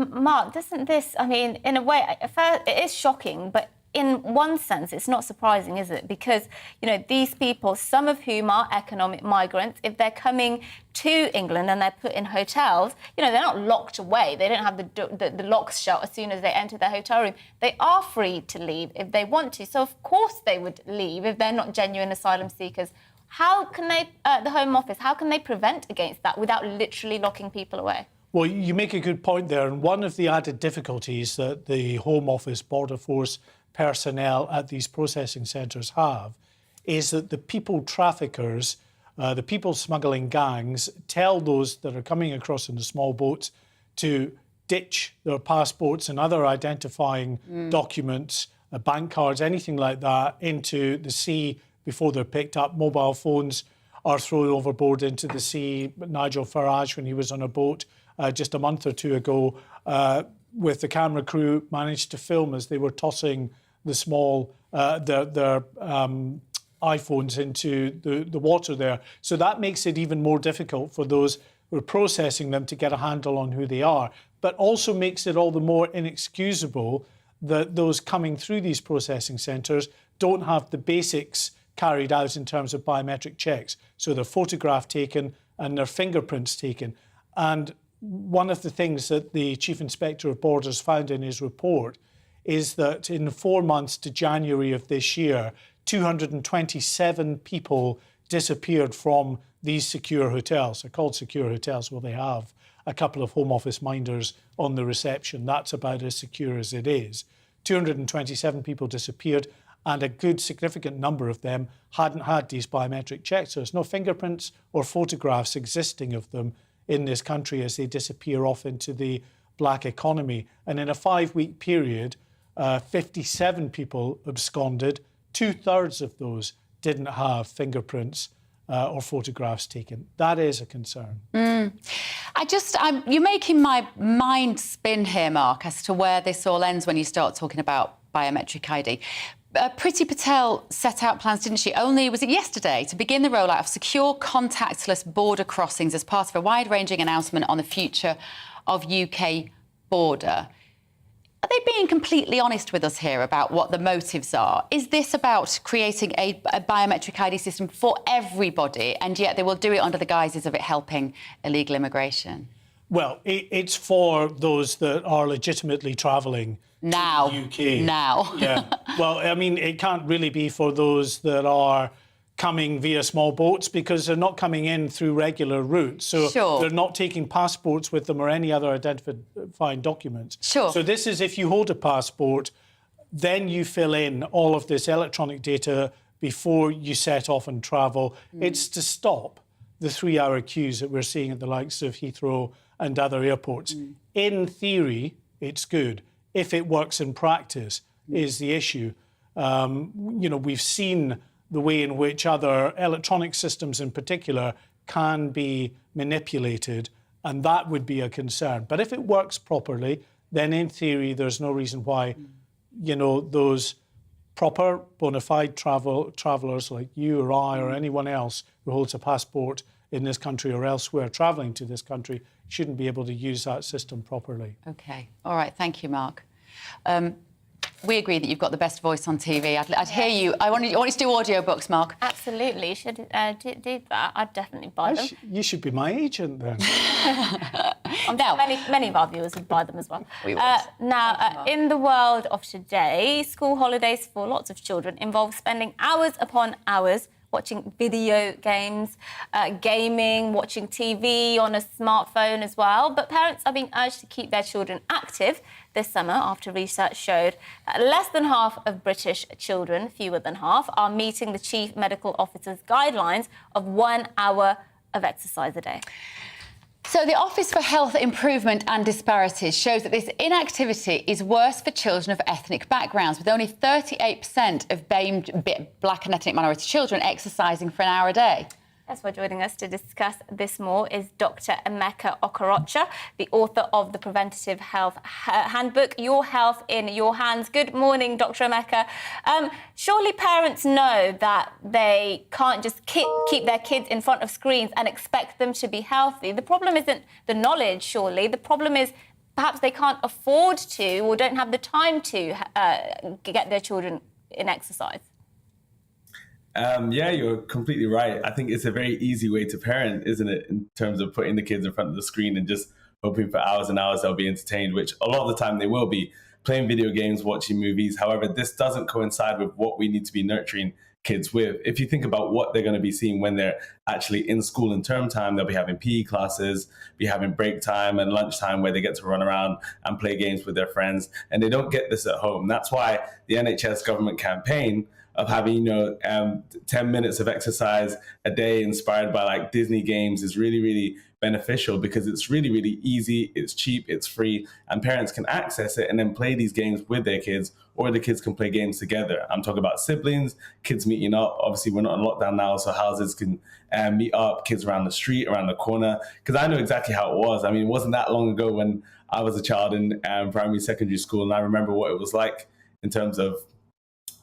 Mark, doesn't this, I mean, in a way, it is shocking, but in one sense, it's not surprising, is it? Because, you know, these people, some of whom are economic migrants, if they're coming to England and they're put in hotels, you know, they're not locked away. They don't have the locks shut as soon as they enter their hotel room. They are free to leave if they want to. So, of course, they would leave if they're not genuine asylum seekers. How can they, the Home Office, how can they prevent against that without literally locking people away? Well, you make a good point there. And one of the added difficulties that the Home Office, Border Force personnel at these processing centres have is that the people traffickers, the people smuggling gangs, tell those that are coming across in the small boats to ditch their passports and other identifying documents, bank cards, anything like that, into the sea before they're picked up. Mobile phones are thrown overboard into the sea. Nigel Farage, when he was on a boat just a month or two ago, with the camera crew, managed to film as they were tossing the small, their iPhones into the water there. So that makes it even more difficult for those who are processing them to get a handle on who they are, but also makes it all the more inexcusable that those coming through these processing centres don't have the basics carried out in terms of biometric checks. So their photograph taken and their fingerprints taken. And one of the things that the Chief Inspector of Borders found in his report is that in the 4 months to January of this year, 227 people disappeared from these secure hotels. They're called secure hotels. Well, they have a couple of Home Office minders on the reception. That's about as secure as it is. 227 people disappeared, and a good significant number of them hadn't had these biometric checks. So there's no fingerprints or photographs existing of them in this country as they disappear off into the black economy. And in a 5-week period, 57 people absconded. 2/3 of those didn't have fingerprints or photographs taken. That is a concern. You're making my mind spin here, Mark, as to where this all ends when you start talking about biometric ID. Priti Patel set out plans, didn't she? Was it yesterday, to begin the rollout of secure contactless border crossings as part of a wide-ranging announcement on the future of UK border. Are they being completely honest with us here about what the motives are? Is this about creating a biometric ID system for everybody, and yet they will do it under the guises of it helping illegal immigration? Well, it's for those that are legitimately travelling now. to the UK. Now. Yeah. Well, I mean, it can't really be for those that are coming via small boats because they're not coming in through regular routes. So they're not taking passports with them or any other identifying documents. Sure. So this is if you hold a passport, then you fill in all of this electronic data before you set off and travel. It's to stop the 3-hour queues that we're seeing at the likes of Heathrow and other airports. In theory, it's good. If it works in practice is the issue. We've seen the way in which other electronic systems in particular can be manipulated, and that would be a concern. But if it works properly, then in theory, there's no reason why, those proper bona fide travellers like you or I or anyone else who holds a passport in this country or elsewhere travelling to this country shouldn't be able to use that system properly. OK. All right. Thank you, Mark. We agree that you've got the best voice on TV. I'd hear you. I want you to do audiobooks, Mark. Absolutely. You should do that. I'd definitely buy them. You should be my agent then. Now, many of our viewers would buy them as well. We would. Now, in the world of today, school holidays for lots of children involve spending hours upon hours watching video games, gaming, watching TV on a smartphone as well. But parents are being urged to keep their children active this summer after research showed that less than half of British children, fewer than half, are meeting the Chief Medical Officer's guidelines of 1 hour of exercise a day. So the Office for Health Improvement and Disparities shows that this inactivity is worse for children of ethnic backgrounds, with only 38% of black and ethnic minority children exercising for an hour a day. That's why joining us to discuss this more is Dr. Emeka Okorocha, the author of the Preventative Health Handbook, Your Health in Your Hands. Good morning, Dr. Emeka. Surely parents know that they can't just keep their kids in front of screens and expect them to be healthy. The problem isn't the knowledge, surely. The problem is perhaps they can't afford to or don't have the time to get their children in exercise. Yeah, you're completely right. I think it's a very easy way to parent, isn't it, in terms of putting the kids in front of the screen and just hoping for hours and hours they'll be entertained, which a lot of the time they will be, playing video games, watching movies. However, this doesn't coincide with what we need to be nurturing kids with. If you think about what they're going to be seeing when they're actually in school in term time, they'll be having PE classes, be having break time and lunchtime where they get to run around and play games with their friends. And they don't get this at home. That's why the NHS government campaign of having, 10 minutes of exercise a day inspired by like Disney games is really, really beneficial because it's really, really easy, it's cheap, it's free, and parents can access it and then play these games with their kids, or the kids can play games together. I'm talking about siblings, kids meeting up. Obviously, we're not in lockdown now, so houses can meet up, kids around the street, around the corner, because I know exactly how it was. I mean, it wasn't that long ago when I was a child in primary, secondary school, and I remember what it was like in terms of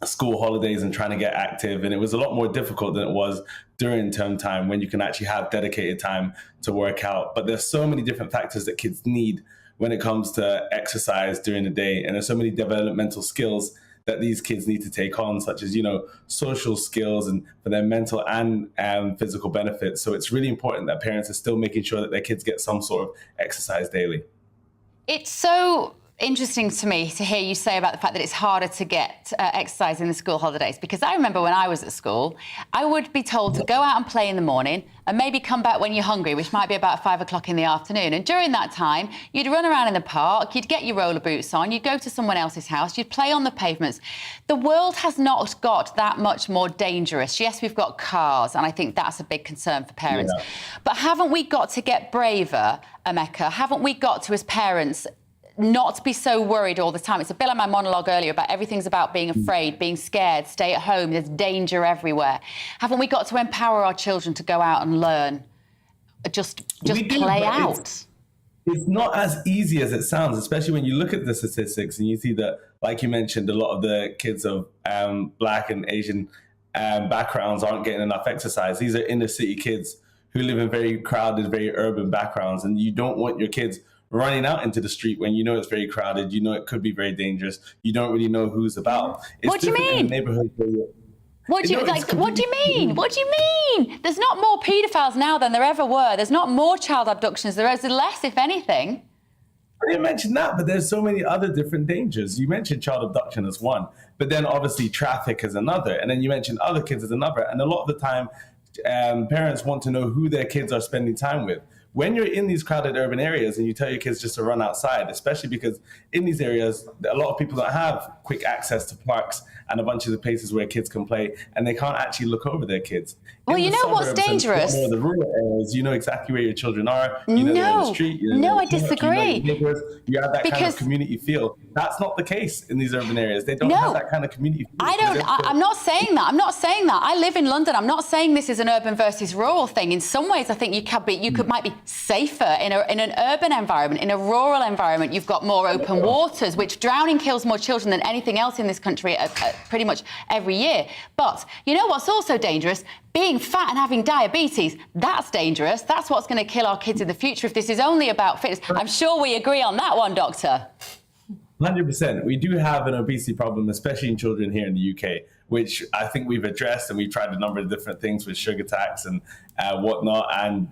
school holidays and trying to get active, and it was a lot more difficult than it was during term time when you can actually have dedicated time to work out. But there's so many different factors that kids need when it comes to exercise during the day, and there's so many developmental skills that these kids need to take on, such as social skills and for their mental and physical benefits. So it's really important that parents are still making sure that their kids get some sort of exercise daily. It's so interesting to me to hear you say about the fact that it's harder to get exercise in the school holidays, because I remember when I was at school, I would be told to go out and play in the morning and maybe come back when you're hungry, which might be about 5 o'clock in the afternoon. And during that time, you'd run around in the park, you'd get your roller boots on, you'd go to someone else's house, you'd play on the pavements. The world has not got that much more dangerous. Yes, we've got cars, and I think that's a big concern for parents. Yeah. But haven't we got to get braver, Emeka? Haven't we got to, as parents, not be so worried all the time? It's a bit like my monologue earlier about everything's about being afraid, being scared, stay at home, there's danger everywhere. Haven't we got to empower our children to go out and learn, just play out? It's not as easy as it sounds, especially when you look at the statistics and you see that, like you mentioned, a lot of the kids of Black and Asian backgrounds aren't getting enough exercise. These are inner city kids who live in very crowded, very urban backgrounds, and you don't want your kids running out into the street when you know it's very crowded, you know it could be very dangerous, you don't really know who's about. What do you mean? Neighborhood where What do you What do you mean? What do you mean? There's not more paedophiles now than there ever were. There's not more child abductions. There's less, if anything. I didn't mention that, but there's so many other different dangers. You mentioned child abduction as one, but then obviously traffic is another, and then you mentioned other kids as another. And a lot of the time, parents want to know who their kids are spending time with. When you're in these crowded urban areas and you tell your kids just to run outside, especially because in these areas, a lot of people don't have quick access to parks and a bunch of the places where kids can play, and they can't actually look over their kids. Well, In you the know what's suburbs and dangerous? the rural areas, you know exactly where your children are. You know they're in the street. You know No, I they're in the park, disagree. You know your neighbors. You have that kind Because- of community feel. That's not the case in these urban areas. They don't have that kind of community feel. I'm not saying that. I'm not saying that. I live in London. I'm not saying this is an urban versus rural thing. In some ways, I think might be safer in an urban environment. In a rural environment, you've got more open waters, which drowning kills more children than anything else in this country pretty much every year. But you know what's also dangerous? Being fat and having diabetes, that's dangerous. That's what's going to kill our kids in the future if this is only about fitness. I'm sure we agree on that one, Doctor. 100%. We do have an obesity problem, especially in children here in the UK, which I think we've addressed, and we've tried a number of different things with sugar tax and whatnot, and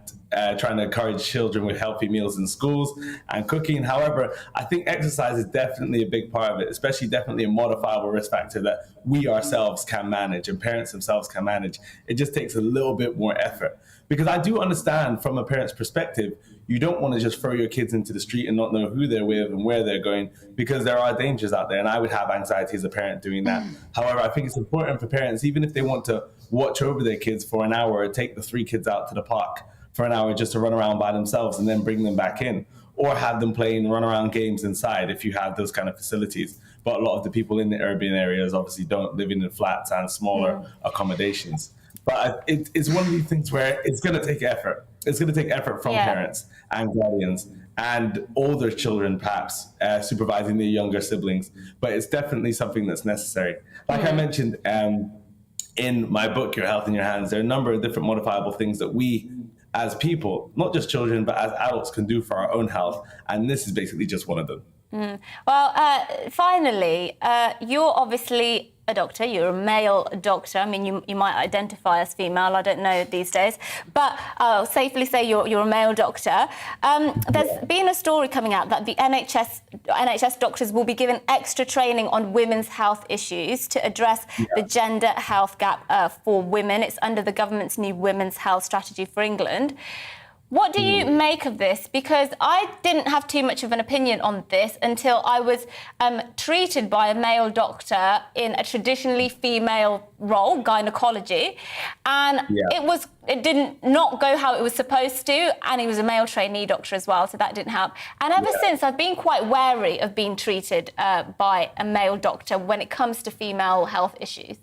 trying to encourage children with healthy meals in schools and cooking. However, I think exercise is definitely a big part of it, especially definitely a modifiable risk factor that we ourselves can manage and parents themselves can manage. It just takes a little bit more effort. Because I do understand from a parent's perspective, you don't want to just throw your kids into the street and not know who they're with and where they're going, because there are dangers out there. And I would have anxiety as a parent doing that. However, I think it's important for parents, even if they want to watch over their kids for an hour or take the 3 kids out to the park for an hour just to run around by themselves and then bring them back in, or have them playing run around games inside if you have those kind of facilities. But a lot of the people in the urban areas obviously don't live in flats and smaller accommodations. But it's one of these things where it's going to take effort. It's going to take effort from parents and guardians and older children, perhaps, supervising their younger siblings. But it's definitely something that's necessary. Like I mentioned in my book, Your Health in Your Hands, there are a number of different modifiable things that we, as people, not just children, but as adults, can do for our own health. And this is basically just one of them. Well, finally, you're obviously a doctor. You're a male doctor. I mean, you might identify as female. I don't know these days. But I'll safely say you're a male doctor. There's been a story coming out that the NHS doctors will be given extra training on women's health issues to address the gender health gap for women. It's under the government's new women's health strategy for England. What do you make of this? Because I didn't have too much of an opinion on this until I was treated by a male doctor in a traditionally female role, gynecology, and it did not go how it was supposed to, and he was a male trainee doctor as well, so that didn't help. And ever since, I've been quite wary of being treated by a male doctor when it comes to female health issues.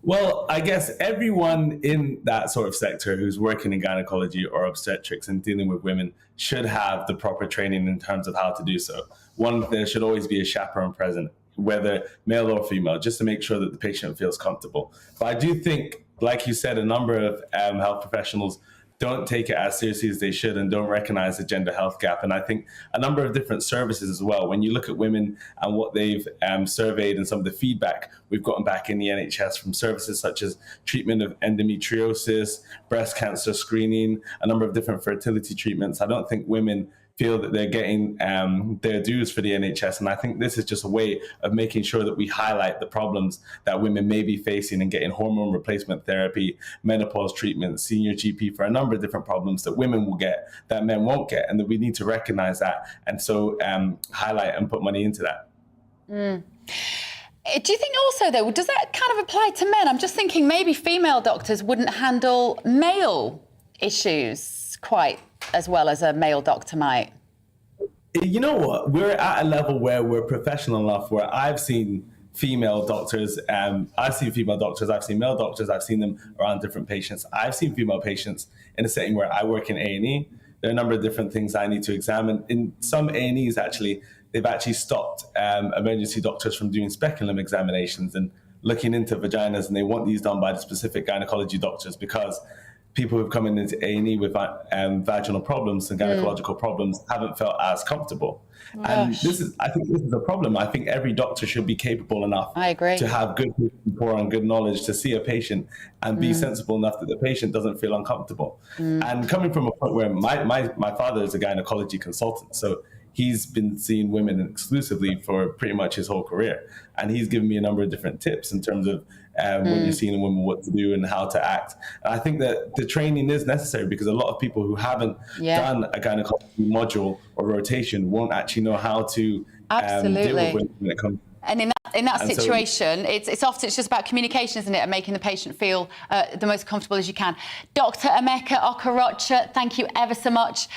Well, I guess everyone in that sort of sector who's working in gynecology or obstetrics and dealing with women should have the proper training in terms of how to do so. One, there should always be a chaperone present, whether male or female, just to make sure that the patient feels comfortable. But I do think, like you said, a number of health professionals don't take it as seriously as they should and don't recognize the gender health gap. And I think a number of different services as well, when you look at women and what they've surveyed and some of the feedback we've gotten back in the NHS from services such as treatment of endometriosis, breast cancer screening, a number of different fertility treatments, I don't think women feel that they're getting their dues for the NHS. And I think this is just a way of making sure that we highlight the problems that women may be facing and getting hormone replacement therapy, menopause treatment, senior GP for a number of different problems that women will get that men won't get, and that we need to recognize that and so highlight and put money into that. Do you think also, though, does that kind of apply to men? I'm just thinking maybe female doctors wouldn't handle male issues quite as well as a male doctor might. You know what? We're at a level where we're professional enough where I've seen female doctors, I've seen female doctors, I've seen male doctors, I've seen them around different patients. I've seen female patients in a setting where I work in A&E. There are a number of different things I need to examine. In some A&Es, actually, they've actually stopped emergency doctors from doing speculum examinations and looking into vaginas, and they want these done by the specific gynecology doctors because people who've come in into A&E with vaginal problems and gynecological problems haven't felt as comfortable. And I think this is a problem. I think every doctor should be capable enough to have good rapport and good knowledge to see a patient and be sensible enough that the patient doesn't feel uncomfortable. And coming from a point where my father is a gynecology consultant, so he's been seeing women exclusively for pretty much his whole career. And he's given me a number of different tips in terms of when you're seeing a woman, what to do and how to act. And I think that the training is necessary because a lot of people who haven't done a gynecology module or rotation won't actually know how to deal with women when it comes. And in that And so- situation, it's often just about communication, isn't it, and making the patient feel the most comfortable as you can. Dr. Emeka Okorocha, thank you ever so much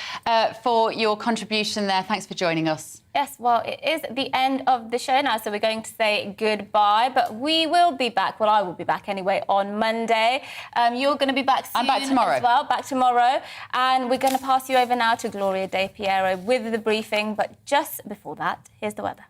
for your contribution there. Thanks for joining us. Yes, well, it is the end of the show now, so we're going to say goodbye, but we will be back. Well, I will be back anyway on Monday. You're going to be back soon. I'm back tomorrow. As well, back tomorrow. And we're going to pass you over now to Gloria De Piero with the briefing. But just before that, here's the weather.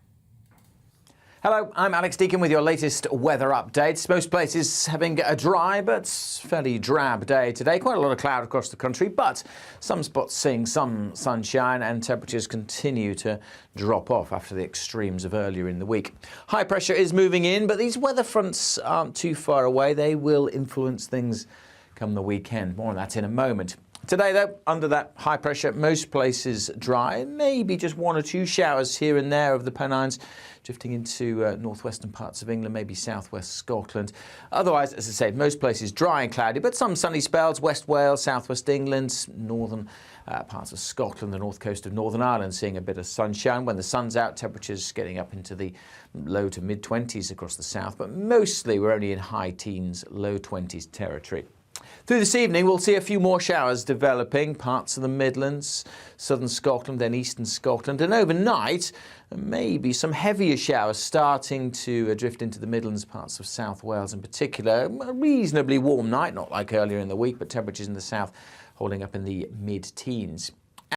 Hello, I'm Alex Deakin with your latest weather updates. Most places having a dry but fairly drab day today. Quite a lot of cloud across the country, but some spots seeing some sunshine and temperatures continue to drop off after the extremes of earlier in the week. High pressure is moving in, but these weather fronts aren't too far away. They will influence things come the weekend. More on that in a moment. Today, though, under that high pressure, most places dry. Maybe just one or two showers here and there of the Pennines, drifting into northwestern parts of England, maybe southwest Scotland. Otherwise, as I said, most places dry and cloudy, but some sunny spells. West Wales, southwest England, northern parts of Scotland, the north coast of Northern Ireland, seeing a bit of sunshine. When the sun's out, temperatures getting up into the low to mid-20s across the south, but mostly we're only in high teens, low 20s territory. Through this evening, we'll see a few more showers developing, parts of the Midlands, southern Scotland, then eastern Scotland. And overnight, maybe some heavier showers starting to drift into the Midlands, parts of South Wales in particular. A reasonably warm night, not like earlier in the week, but temperatures in the south holding up in the mid-teens.